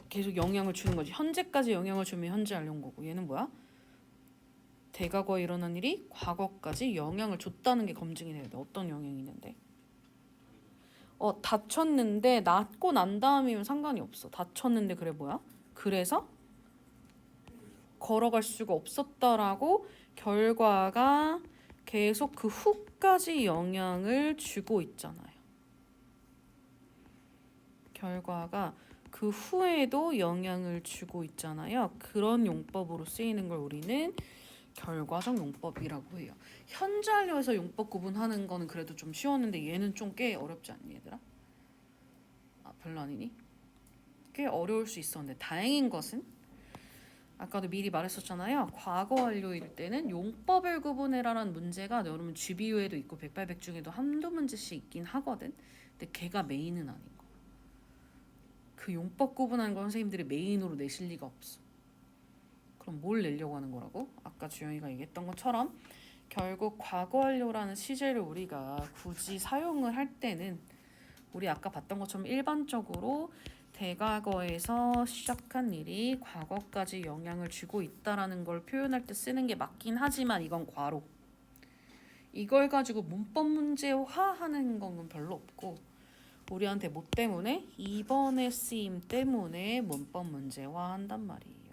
계속 영향을 주는 거지. 현재까지 영향을 주면 현재 알려온 거고 얘는 뭐야? 대과거에 일어난 일이 과거까지 영향을 줬다는 게 검증이 돼야 돼. 어떤 영향이 있는데? 다쳤는데 낫고 난 다음이면 상관이 없어. 다쳤는데 그래 뭐야? 그래서 걸어갈 수가 없었다라고 결과가 계속 그 후까지 영향을 주고 있잖아요. 결과가 그 후에도 영향을 주고 있잖아요. 그런 용법으로 쓰이는 걸 우리는 결과적 용법이라고 해요. 현재 완료에서 용법 구분하는 거는 그래도 좀 쉬웠는데 얘는 좀 꽤 어렵지 않니 얘들아? 별로 아니니? 꽤 어려울 수 있었는데 다행인 것은 아까도 미리 말했었잖아요. 과거 완료일 때는 용법을 구분해라라는 문제가 여러분 GBU에도 있고 백발백중에도 한두 문제씩 있긴 하거든. 근데 걔가 메인은 아닌 거. 그 용법 구분하는 거 선생님들이 메인으로 내실 리가 없어. 그럼 뭘 내려고 하는 거라고? 아까 주영이가 얘기했던 것처럼 결국 과거 완료라는 시제를 우리가 굳이 사용을 할 때는 우리 아까 봤던 것처럼 일반적으로 대과거에서 시작한 일이 과거까지 영향을 주고 있다라는 걸 표현할 때 쓰는 게 맞긴 하지만 이건 과로. 이걸 가지고 문법 문제화하는 건 별로 없고 우리한테 뭐 때문에? 이번에 쓰임 때문에 문법 문제화한단 말이에요.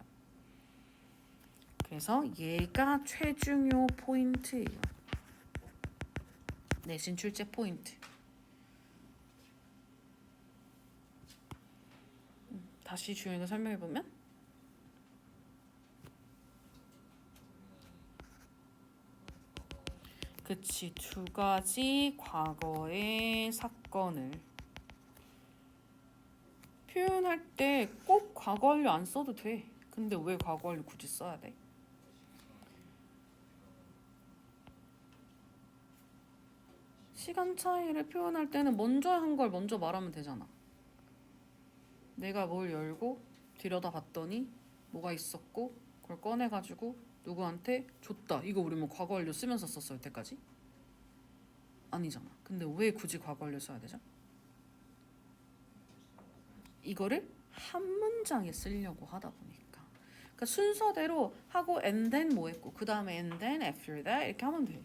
그래서 얘가 최중요 포인트예요. 내신 출제 포인트. 다시 주영이가 설명해보면 그치 두 가지 과거의 사건을 표현할 때 꼭 과거 완료 안 써도 돼. 근데 왜 과거 완료 굳이 써야 돼? 시간 차이를 표현할 때는 먼저 한 걸 먼저 말하면 되잖아. 내가 뭘 열고 들여다봤더니 뭐가 있었고 그걸 꺼내가지고 누구한테 줬다. 이거 우리 뭐 과거 완료 쓰면서 썼어 여태까지? 아니잖아. 근데 왜 굳이 과거 완료 써야 되죠? 이거를 한 문장에 쓰려고 하다 보니까 그러니까 순서대로 하고 and then 뭐 했고 그 다음에 and then after that 이렇게 하면 돼.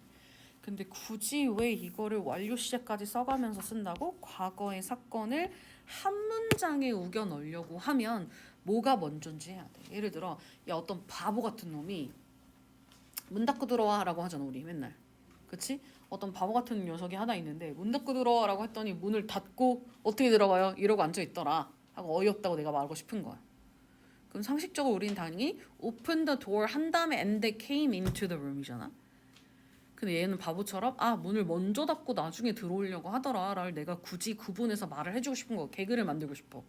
근데 굳이 왜 이거를 완료 시제까지 써가면서 쓴다고? 과거의 사건을 한 문장에 우겨 넣으려고 하면 뭐가 먼저인지 해야 돼. 예를 들어 야 어떤 바보 같은 놈이 문 닫고 들어와 라고 하잖아 우리 맨날. 그치? 어떤 바보 같은 녀석이 하나 있는데 문 닫고 들어와라고 했더니 문을 닫고 어떻게 들어가요? 이러고 앉아 있더라 하고 어이없다고 내가 말하고 싶은 거야. 그럼 상식적으로 우리는 당연히 open the door 한 다음에 and they came into the room이잖아. 근데 얘는 바보처럼 문을 먼저 닫고 나중에 들어오려고 하더라 를 내가 굳이 구분해서 말을 해주고 싶은 거, 개그를 만들고 싶어.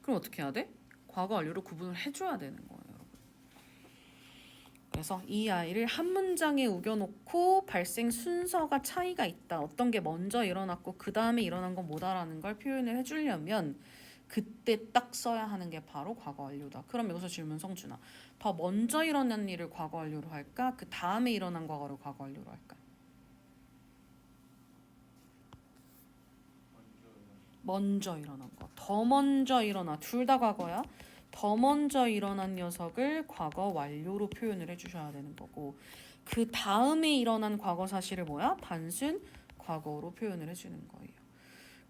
그럼 어떻게 해야 돼? 과거 완료로 구분을 해줘야 되는 거예요, 여러분. 그래서 이 아이를 한 문장에 우겨놓고 발생 순서가 차이가 있다. 어떤 게 먼저 일어났고 그 다음에 일어난 건 뭐다라는 걸 표현을 해주려면 그때 딱 써야 하는 게 바로 과거 완료다. 그럼 여기서 질문 성준아. 더 먼저 일어난 일을 과거 완료로 할까? 그 다음에 일어난 과거를 과거 완료로 할까? 먼저 일어난 거. 더 먼저 일어나. 둘 다 과거야. 더 먼저 일어난 녀석을 과거 완료로 표현을 해주셔야 되는 거고 그 다음에 일어난 과거 사실을 뭐야? 단순 과거로 표현을 해주는 거예요.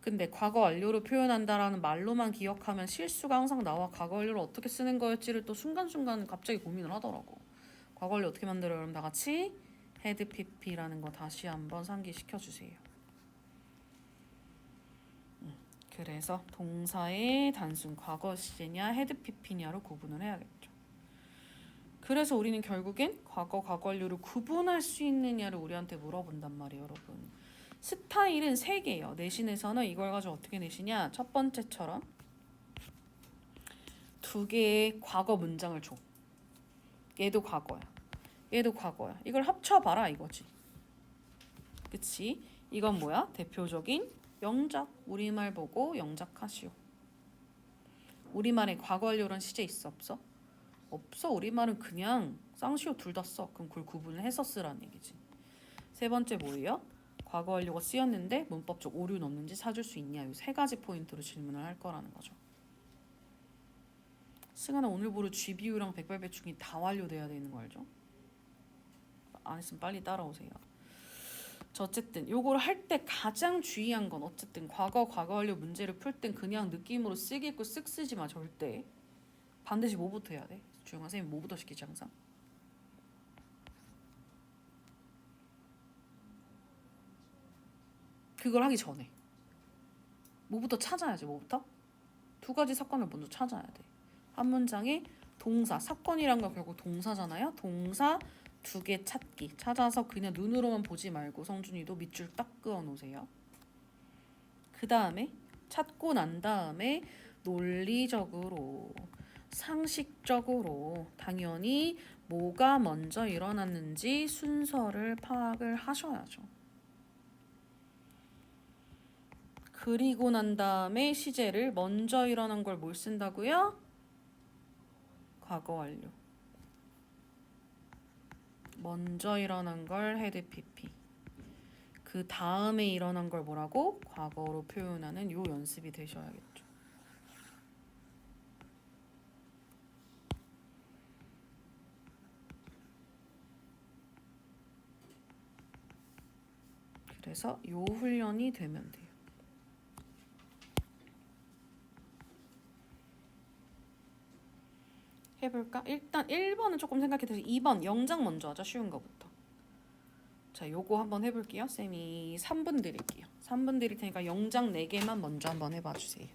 근데 과거 완료로 표현한다라는 말로만 기억하면 실수가 항상 나와. 과거 완료를 어떻게 쓰는 거였지를 또 순간순간 갑자기 고민을 하더라고. 과거 완료 어떻게 만들어요? 그럼 다 같이 헤드 PP라는 거 다시 한번 상기시켜 주세요. 그래서 동사의 단순 과거 시제냐 헤드 PP냐로 구분을 해야겠죠. 그래서 우리는 결국엔 과거 완료를 구분할 수 있느냐를 우리한테 물어본단 말이에요, 여러분. 스타일은 3개예요. 내신에서는 이걸 가지고 어떻게 내시냐? 첫 번째처럼 2개의 과거 문장을 줘. 얘도 과거야. 얘도 과거야. 이걸 합쳐봐라 이거지. 그치? 이건 뭐야? 대표적인 영작. 우리말 보고 영작하시오. 우리말에 과거 완료란 시제 있어 없어? 없어. 우리말은 그냥 쌍시오 둘 다 써. 그럼 그걸 구분을 해서 쓰라는 얘기지. 세 번째 뭐예요? 과거 완료가 쓰였는데 문법적 오류는 없는지 찾을 수 있냐. 이 3가지 포인트로 질문을 할 거라는 거죠. 승환아 오늘 보루 GBU랑 백발배충이 다 완료돼야 되는 거 알죠? 안 했으면 빨리 따라오세요. 어쨌든 요걸 할 때 가장 주의한 건 어쨌든 과거 완료 문제를 풀 땐 그냥 느낌으로 쓱 읽고 쓱 쓰지 마. 절대. 반드시 뭐부터 해야 돼? 주영아 선생님 뭐부터 시키지 항상? 그걸 하기 전에 뭐부터 찾아야지. 뭐부터? 2가지 사건을 먼저 찾아야 돼. 한 문장에 동사, 사건이란 건 결국 동사잖아요. 동사 2개 찾기. 찾아서 그냥 눈으로만 보지 말고 성준이도 밑줄 딱 그어 놓으세요. 그 다음에 찾고 난 다음에 논리적으로 상식적으로 당연히 뭐가 먼저 일어났는지 순서를 파악을 하셔야죠. 그리고 난 다음에 시제를 먼저 일어난 걸 뭘 쓴다고요? 과거 완료. 먼저 일어난 걸 헤드 PP. 그 다음에 일어난 걸 뭐라고? 과거로 표현하는 요 연습이 되셔야겠죠. 그래서 요 훈련이 되면 돼요. 해볼까? 일단 1번은 조금 생각해두세요. 2번 영작 먼저 하자. 쉬운 거부터. 자, 요거 한번 해볼게요. 쌤이 3분 드릴게요. 3분 드릴 테니까 영작 4개만 먼저 한번 해봐주세요.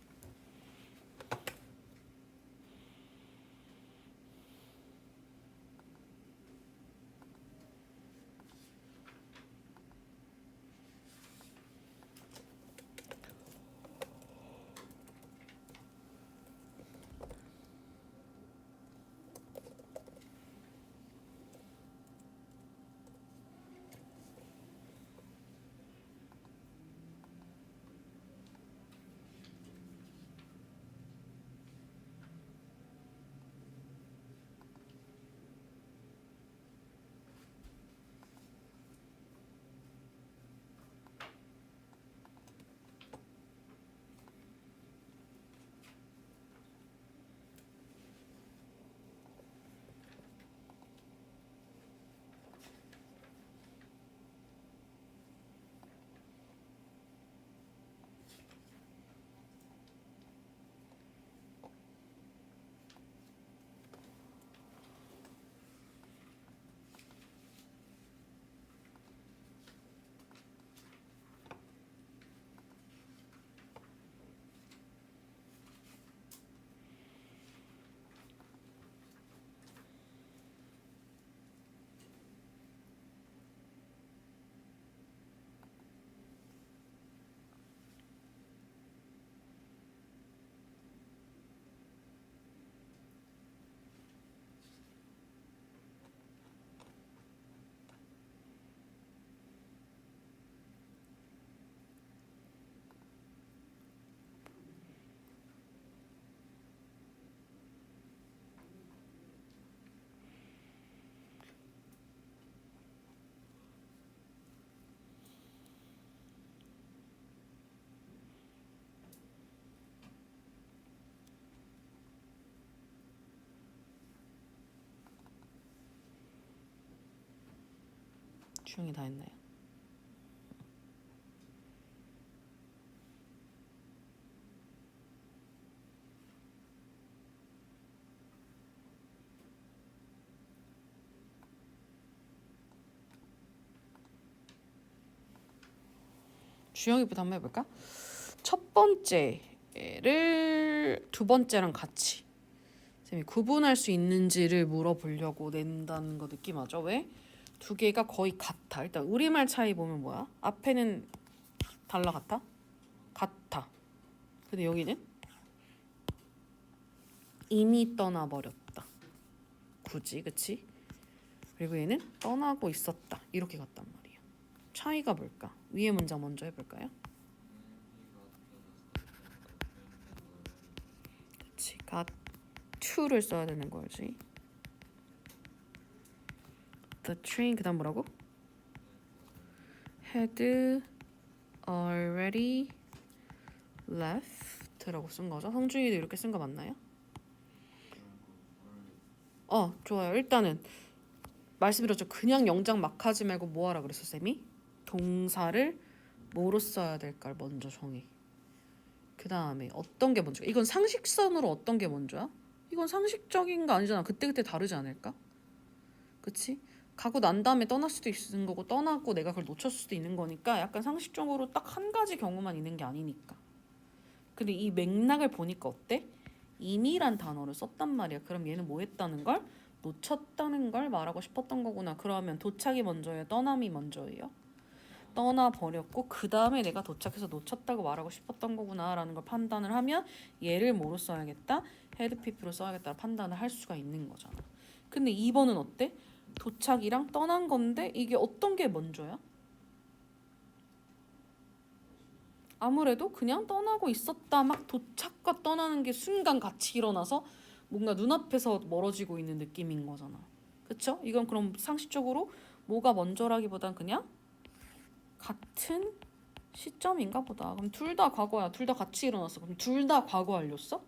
주영이 다 했나요? 주영이부터 한번 해볼까? 첫 번째를 두 번째랑 같이 쌤이 구분할 수 있는지를 물어보려고 낸다는 거 느낌 맞아? 왜? 두 개가 거의 같아. 일단 우리말 차이 보면 뭐야? 앞에는 달라 같아? 같아. 근데 여기는 이미 떠나버렸다. 굳이 그치? 그리고 얘는 떠나고 있었다. 이렇게 같단 말이야. 차이가 뭘까? 위에 문장 먼저 해볼까요? 그치, got to를 써야 되는 거지. The train 그다음 뭐라고? had already left라고 쓴 거죠. 성준이도 이렇게 쓴 거 맞나요? 좋아요. 일단은 말씀드렸죠. 그냥 영장 막 하지 말고 뭐 하라 그랬어, 쌤이? 동사를 뭐로 써야 될까를 먼저 정해. 그 다음에 어떤 게 먼저야? 이건 상식선으로 어떤 게 먼저야? 이건 상식적인 거 아니잖아. 그때그때 다르지 않을까? 그치? 가고 난 다음에 떠날 수도 있는 거고 떠나고 내가 그걸 놓쳤을 수도 있는 거니까 약간 상식적으로 딱 한 가지 경우만 있는 게 아니니까. 근데 이 맥락을 보니까 어때? 이미란 단어를 썼단 말이야. 그럼 얘는 뭐 했다는 걸? 놓쳤다는 걸 말하고 싶었던 거구나. 그러면 도착이 먼저예요? 떠남이 먼저예요? 떠나버렸고 그 다음에 내가 도착해서 놓쳤다고 말하고 싶었던 거구나 라는 걸 판단을 하면 얘를 뭐로 써야겠다? 헤드피프로 써야겠다 판단을 할 수가 있는 거잖아. 근데 2번은 어때? 도착이랑 떠난 건데 이게 어떤 게 먼저야? 아무래도 그냥 떠나고 있었다. 막 도착과 떠나는 게 순간 같이 일어나서 뭔가 눈앞에서 멀어지고 있는 느낌인 거잖아. 그쵸? 이건 그럼 상식적으로 뭐가 먼저라기보단 그냥 같은 시점인가 보다. 그럼 둘 다 과거야. 둘 다 같이 일어났어. 그럼 둘 다 과거 완료써?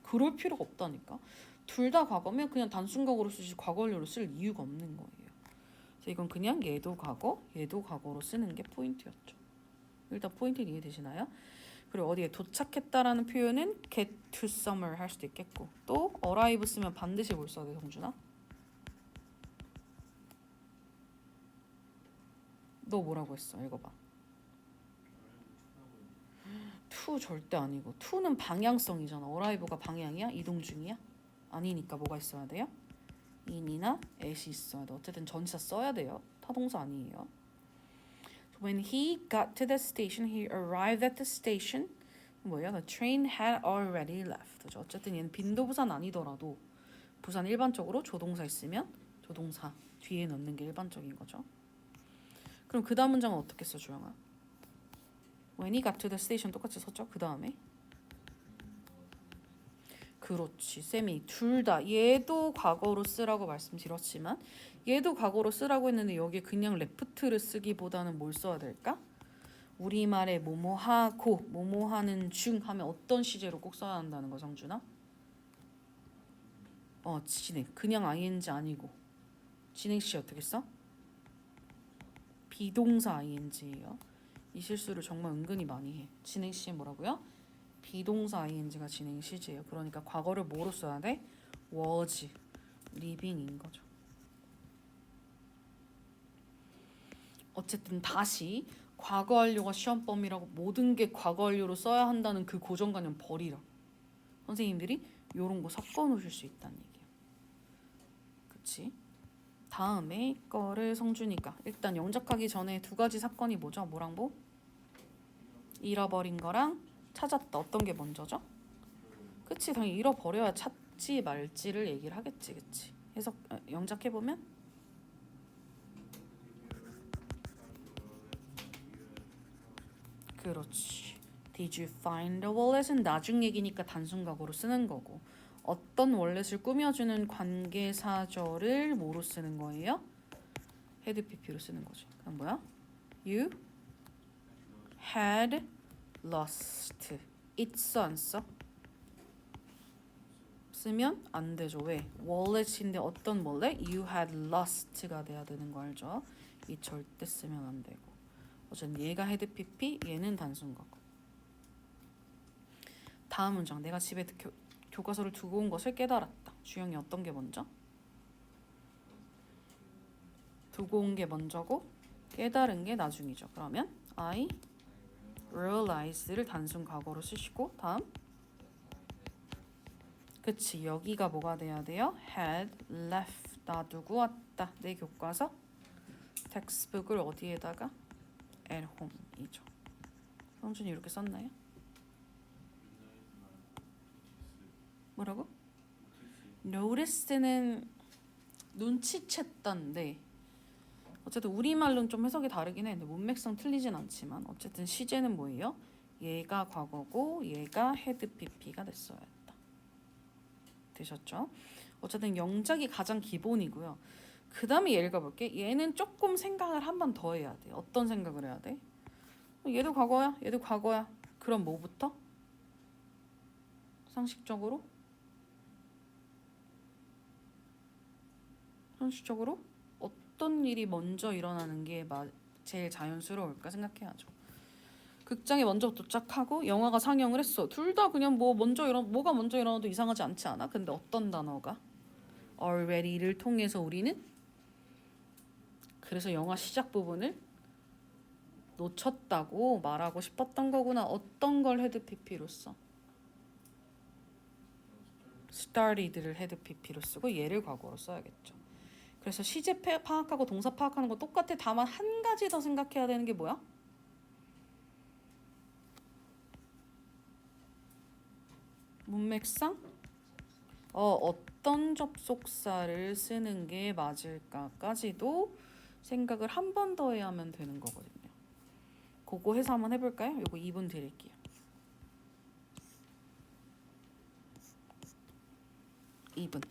그럴 필요가 없다니까. 둘 다 과거면 그냥 단순과거로 쓰지 과거 완료로 쓸 이유가 없는 거예요. 그래서 이건 그냥 얘도 과거, 얘도 과거로 쓰는 게 포인트였죠. 일단 포인트는 이해되시나요? 그리고 어디에 도착했다라는 표현은 get to somewhere 할 수도 있겠고 또 arrive 쓰면 반드시 뭘 써야 돼, 성준아? 너 뭐라고 했어? 읽어봐. to 절대 아니고 to는 방향성이잖아. arrive가 방향이야? 이동 중이야? 아니니까 뭐가 있어야 돼요? in이나 at이 있어야 돼. 어쨌든 전치사 써야 돼요. 타동사 아니에요. When he got to the station, he arrived at the station. 뭐야? The train had already left. 그죠? 어쨌든 얘는 빈도부사는 아니더라도 부사는 일반적으로 조동사 있으면 조동사 뒤에 넣는 게 일반적인 거죠. 그럼 그 다음 문장은 어떻게 써, 주영아? When he got to the station 똑같이 썼죠? 그 다음에 그렇지. 쌤이 둘 다 얘도 과거로 쓰라고 말씀드렸지만 얘도 과거로 쓰라고 했는데 여기에 그냥 레프트를 쓰기보다는 뭘 써야 될까? 우리말에 뭐뭐하고 뭐뭐하는 중 하면 어떤 시제로 꼭 써야 한다는 거, 성준아? 진행. 그냥 ing 아니고 진행 시 어떻게 써? 비동사 ing예요. 이 실수를 정말 은근히 많이 해. 진행 시에 뭐라고요? 비동사 ing가 진행 시제예요. 그러니까 과거를 뭐로 써야 돼? was, living인 거죠. 어쨌든 다시 과거 완료가 시험 범위라고 모든 게 과거 완료로 써야 한다는 그 고정관념 버리라. 선생님들이 요런 거 섞어 놓으실 수 있다는 얘기야. 그치? 다음에 거를 성준이가 일단 영작하기 전에 두 가지 사건이 뭐죠? 뭐랑 뭐? 잃어버린 거랑 찾았다. 어떤 게 먼저죠? 그치? 당연히 잃어버려야 찾지 말지를 얘기를 하겠지. 그치? 해석 영작해보면 그렇지. Did you find the wallet은 나중 얘기니까 단순과거로 쓰는 거고 어떤 월렛을 꾸며주는 관계사절을 뭐로 쓰는 거예요? had pp로 쓰는 거죠. 그럼 뭐야? You had lost it 써 안 써? 쓰면 안 되죠. 왜? wallet인데 어떤 wallet? You had lost가 돼야 되는 거 알죠? 이 절대 쓰면 안 되고. 어쨌든 얘가 헤드 PP, 얘는 단순 과거. 다음 문장. 내가 집에 교과서를 두고 온 것을 깨달았다. 주형이 어떤 게 먼저? 두고 온 게 먼저고 깨달은 게 나중이죠. 그러면 I realize를 단순 과거로 쓰시고 다음 그치 여기가 뭐가 돼야 돼요? had left 놔두고 왔다. 내 교과서 textbook을 어디에다가? at home이죠. 성준이 이렇게 썼나요? 뭐라고? notice는 눈치챘던데 어쨌든 우리말로는 좀 해석이 다르긴 해. 근데 문맥상 틀리진 않지만 어쨌든 시제는 뭐예요? 얘가 과거고 얘가 헤드 PP가 됐어야 했다. 되셨죠? 어쨌든 영작이 가장 기본이고요. 그 다음에 얘를 가볼게. 얘는 조금 생각을 한 번 더 해야 돼. 어떤 생각을 해야 돼? 얘도 과거야? 얘도 과거야. 그럼 뭐부터? 상식적으로? 상식적으로? 어떤 일이 먼저 일어나는 게 제일 자연스러울까 생각해야죠. 극장에 먼저 도착하고 영화가 상영을 했어. 둘 다 그냥 뭐가 먼저 일어나도 이상하지 않지 않아? 근데 어떤 단어가 already를 통해서 우리는 그래서 영화 시작 부분을 놓쳤다고 말하고 싶었던 거구나. 어떤 걸 헤드 PP로 써? started를 헤드 PP로 쓰고 얘를 과거로 써야겠죠. 그래서 시제 파악하고 동사 파악하는 거 똑같아. 다만 한 가지 더 생각해야 되는 게 뭐야? 문맥상 어떤 접속사를 쓰는 게 맞을까까지도 생각을 한 번 더 해야 하면 되는 거거든요. 그거 해서 한번 해볼까요? 이거 2분 드릴게요. 2분.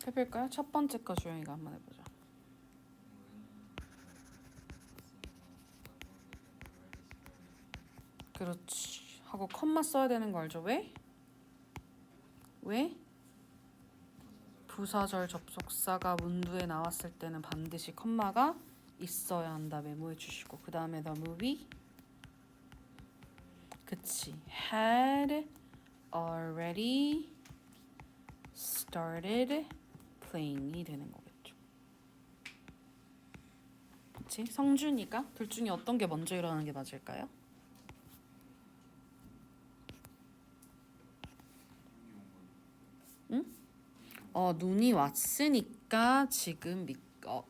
해볼까요? 첫 번째 거 주영이가 한번 해보자. 그렇지. 하고 컴마 써야 되는 거 알죠? 왜? 왜? 부사절 접속사가 문두에 나왔을 때는 반드시 컴마가 있어야 한다. 메모해 주시고 그 다음에 the movie 그치. had already started playing이 되는 거겠죠. 그치? 성준이가 둘 중에 어떤 게 먼저 일어나는 게 맞을까요? 응? 눈이 왔으니까 지금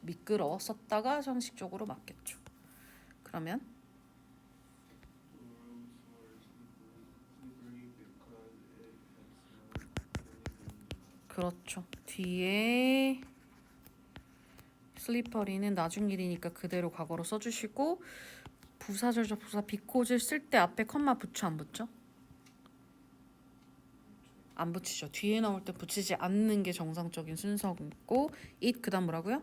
미끄러웠었다가 상식적으로 맞겠죠. 그러면 그렇죠. 뒤에 슬리퍼리는 나중 일이니까 그대로 과거로 써주시고 부사절 접속사 비코즈를 쓸 때 앞에 컴마 붙여 안 붙여? 안 붙이죠. 뒤에 나올 때 붙이지 않는 게 정상적인 순서고 it 그다음 뭐라고요?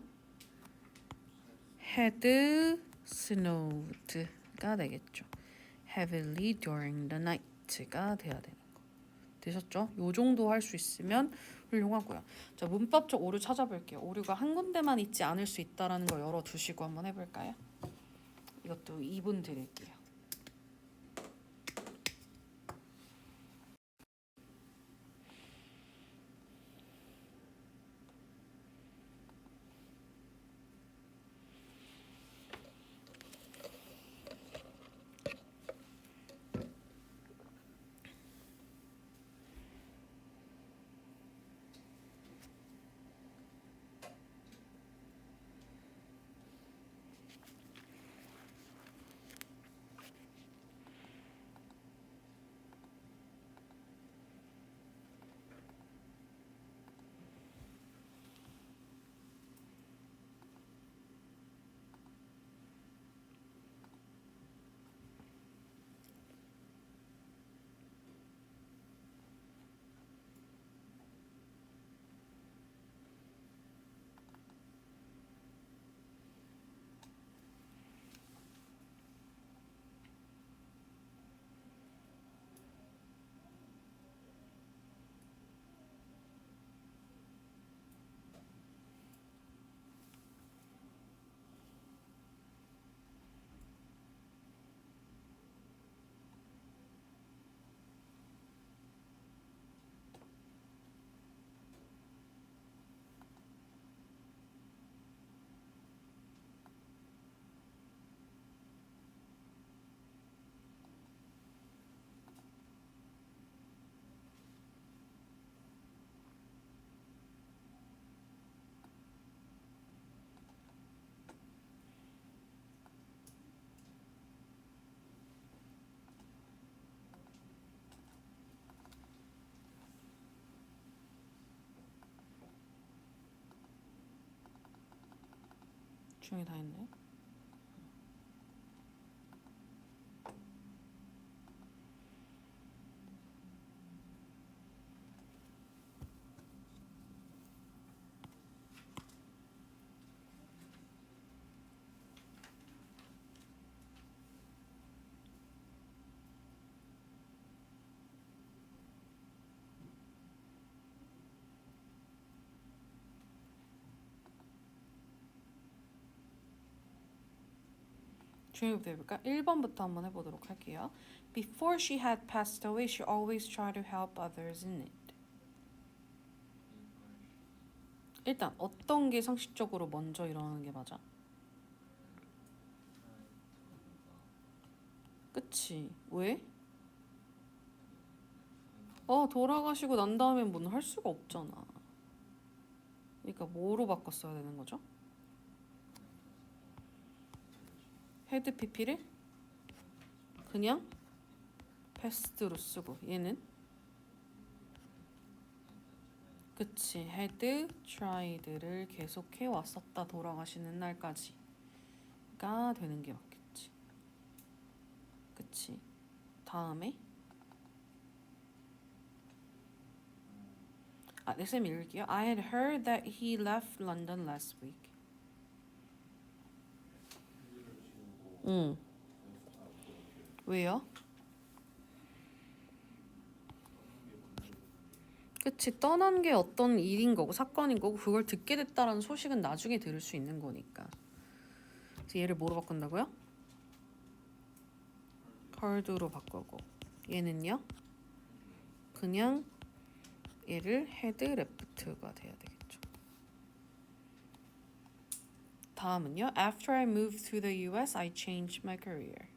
had snowed가 되겠죠. heavily during the night가 돼야 되는 거. 되셨죠? 요 정도 할 수 있으면 훌륭하고요. 자, 문법적 오류 찾아볼게요. 오류가 한 군데만 있지 않을 수 있다라는 거 열어두시고 한번 해볼까요? 이것도 2분 드릴게요. 중이 다 했네. 중요부터 해볼까? 1번부터 한번 해보도록 할게요. Before she had passed away, she always tried to help others in need. 일단 어떤 게 상식적으로 먼저 일어나는 게 맞아? 그치? 왜? 돌아가시고 난 다음엔 뭐는 할 수가 없잖아. 그러니까 뭐로 바꿨어야 되는 거죠? 헤드 PP를 그냥 패스트로 쓰고 얘는 그치 헤드 트라이드를 계속 해왔었다 돌아가시는 날까지가 되는 게 맞겠지. 그치. 다음에 내 쌤 읽을게요. I had heard that he left London last week. 응. 왜요? 그치. 떠난 게 어떤 일인 거고 사건인 거고 그걸 듣게 됐다라는 소식은 나중에 들을 수 있는 거니까. 그래서 얘를 뭐로 바꾼다고요? heard로 바꾸고 얘는요? 그냥 얘를 헤드 레프트가 돼야 되겠죠. 다음은요. After I moved to the US, I changed my career.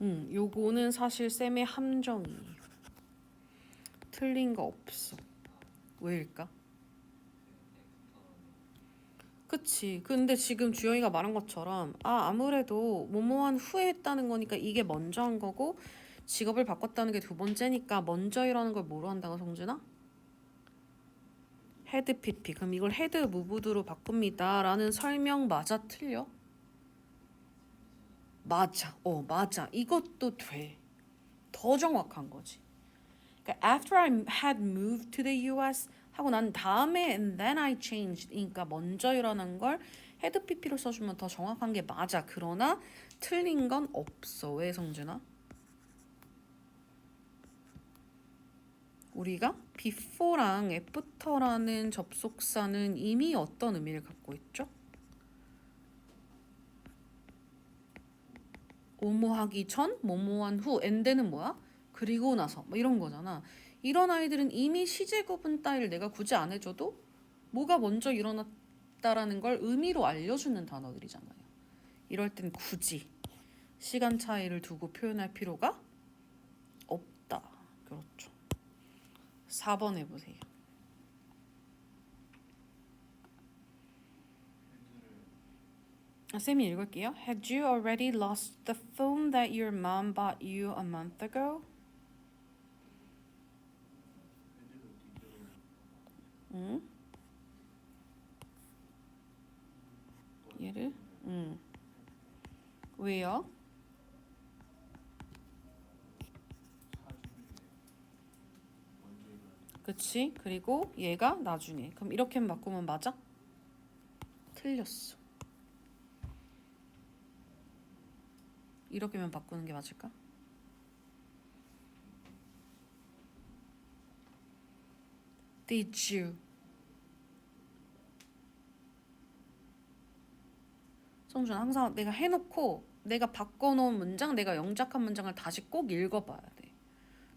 요거는 사실 쌤의 함정이에요. 틀린 거 없어. 왜일까? 그치. 근데 지금 주영이가 말한 것처럼 아무래도 뭐뭐한 후에 했다는 거니까 이게 먼저 한 거고 직업을 바꿨다는 게 두 번째니까 먼저 이러는 걸 뭐로 한다고 성준아? 헤드 PP. 그럼 이걸 헤드 무브드로 바꿉니다. 라는 설명 맞아 틀려? 맞아. 맞아. 이것도 돼. 더 정확한 거지. 그러니까 after I had moved to the US 하고 난 다음에 and then I changed. 그러니까 먼저 일어난 걸 헤드 PP로 써주면 더 정확한 게 맞아. 그러나 틀린 건 없어. 왜 성준아? 우리가 before랑 after라는 접속사는 이미 어떤 의미를 갖고 있죠? 뭐뭐하기 전, 뭐뭐한 후, and는 뭐야? 그리고 나서 뭐 이런 거잖아. 이런 아이들은 이미 시제 구분 따위를 내가 굳이 안 해줘도 뭐가 먼저 일어났다라는 걸 의미로 알려주는 단어들이잖아요. 이럴 땐 굳이 시간 차이를 두고 표현할 필요가 없다. 그렇죠. 4번 해보세요. 쌤이 읽을게요. Had you already lost the phone that your mom bought you a month ago? 응? 얘를? 왜요? 그치? 그리고 얘가 나중에. 그럼 이렇게만 바꾸면 맞아? 틀렸어. 이렇게만 바꾸는 게 맞을까? Did you? 성준 항상 내가 해놓고 내가 바꿔놓은 문장, 내가 영작한 문장을 다시 꼭 읽어봐야 돼.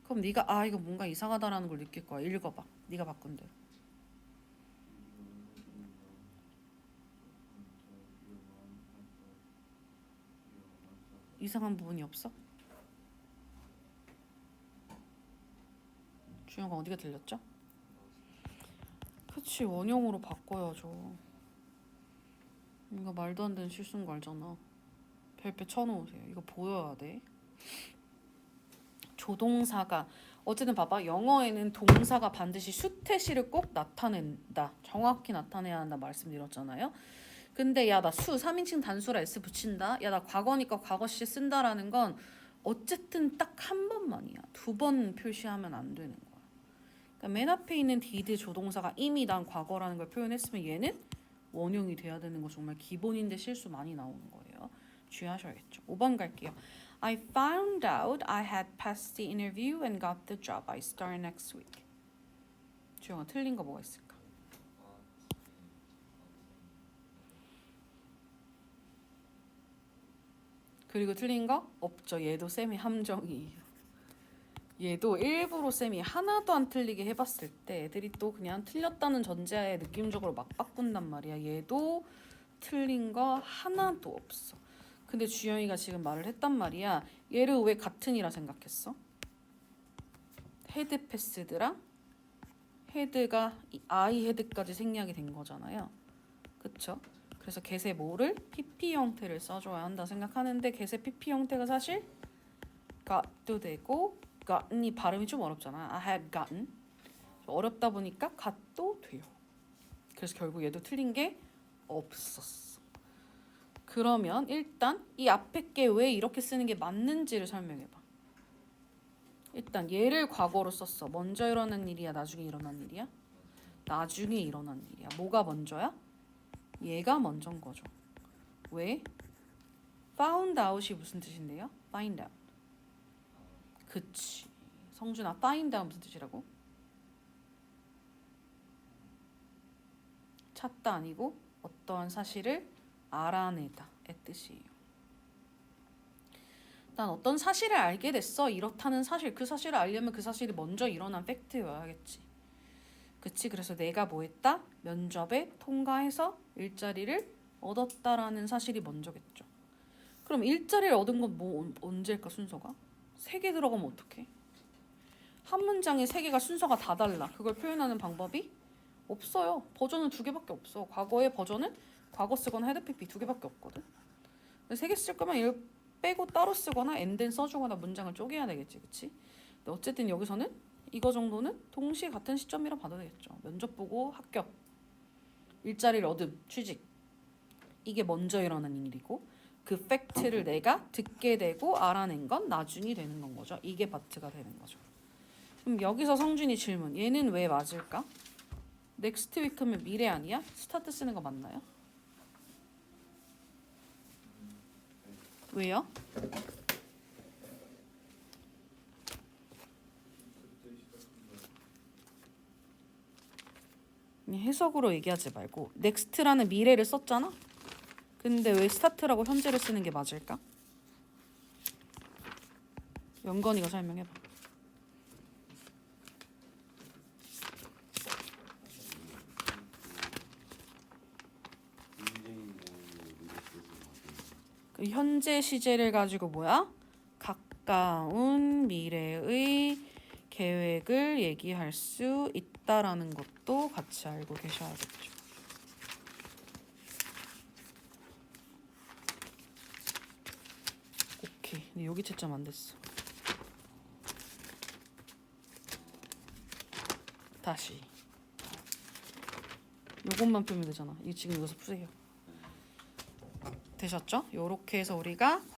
그럼 네가 이거 뭔가 이상하다라는 걸 느낄 거야. 읽어봐. 네가 바꾼 대로. 이상한 부분이 없어? 주영아 어디가 들렸죠? 그치 원형으로 바꿔야죠. 이거 말도 안 되는 실수인 거 알잖아. 별표 쳐놓으세요. 이거 보여야 돼. 조동사가 어쨌든 봐봐. 영어에는 동사가 반드시 수태시를 꼭 나타낸다. 정확히 나타내야 한다 말씀드렸잖아요. 근데 야 나 수 3인칭 단수라 s 붙인다. 야 나 과거니까 과거 시 쓴다라는 건 어쨌든 딱 한 번만이야. 두 번 표시하면 안 되는 거야. 그러니까 맨 앞에 있는 did 조동사가 이미 난 과거라는 걸 표현했으면 얘는 원형이 돼야 되는 거 정말 기본인데 실수 많이 나오는 거예요. 주의하셔야겠죠. 5번 갈게요. I found out I had passed the interview and got the job. I start next week. 주영아 틀린 거 뭐가 있을까? 그리고 틀린 거 없죠. 얘도 쌤이 함정이에요. 얘도 일부러 쌤이 하나도 안 틀리게 해봤을 때 애들이 또 그냥 틀렸다는 전제하에 느낌적으로 막 바꾼단 말이야. 얘도 틀린 거 하나도 없어. 근데 주영이가 지금 말을 했단 말이야. 얘를 왜 같은이라 생각했어? 헤드 패스드랑 헤드가 I 헤드까지 생략이 된 거잖아요. 그쵸? 그래서 get의 뭐를 PP 형태를 써줘야 한다 생각하는데 get의 PP 형태가 사실 got도 되고 gotten이 발음이 좀 어렵잖아. I had gotten. 어렵다 보니까 got도 돼요. 그래서 결국 얘도 틀린 게 없었어. 그러면 일단 이 앞에 게 왜 이렇게 쓰는 게 맞는지를 설명해봐. 일단 얘를 과거로 썼어. 먼저 일어난 일이야? 나중에 일어난 일이야? 나중에 일어난 일이야. 뭐가 먼저야? 얘가 먼저인 거죠. 왜? found out이 무슨 뜻인데요? find out. 그치. 성준아, find out 무슨 뜻이라고? 찾다 아니고 어떠한 사실을 알아내다 의 뜻이에요. 난 어떤 사실을 알게 됐어. 이렇다는 사실. 그 사실을 알려면 그 사실이 먼저 일어난 팩트여야겠지. 그치? 그래서 내가 뭐 했다? 면접에 통과해서 일자리를 얻었다라는 사실이 먼저겠죠. 그럼 일자리를 얻은 건 뭐 언제일까 순서가? 3개 들어가면 어떡해? 한 문장에 3개가 순서가 다 달라. 그걸 표현하는 방법이 없어요. 버전은 2개밖에 없어. 과거의 버전은 과거 쓰거나 헤드 PP 2개밖에 없거든. 3개 쓸 거면 이걸 빼고 따로 쓰거나 and 써주거나 문장을 쪼개야 되겠지. 그치? 근데 어쨌든 여기서는 이거 정도는 동시에 같은 시점이라 봐도 되겠죠. 면접 보고 합격, 일자리를 얻음, 취직. 이게 먼저 일어나는 일이고 그 팩트를 내가 듣게 되고 알아낸 건 나중이 되는 건 거죠. 이게 바트가 되는 거죠. 그럼 여기서 성준이 질문. 얘는 왜 맞을까? 넥스트 위크면 미래 아니야? 스타트 쓰는 거 맞나요? 왜요? 해석으로 얘기하지 말고 넥스트라는 미래를 썼잖아? 근데 왜 스타트라고 현재를 쓰는 게 맞을까? 영건이가 설명해봐. 그 현재 시제를 가지고 뭐야? 가까운 미래의 계획을 얘기할 수 있다라는 것도 같이 알고 계셔야겠죠. 오케이. 근데 여기 채점 안 됐어. 다시. 요것만 풀면 되잖아. 이 지금 여기서 푸세요. 되셨죠? 요렇게 해서 우리가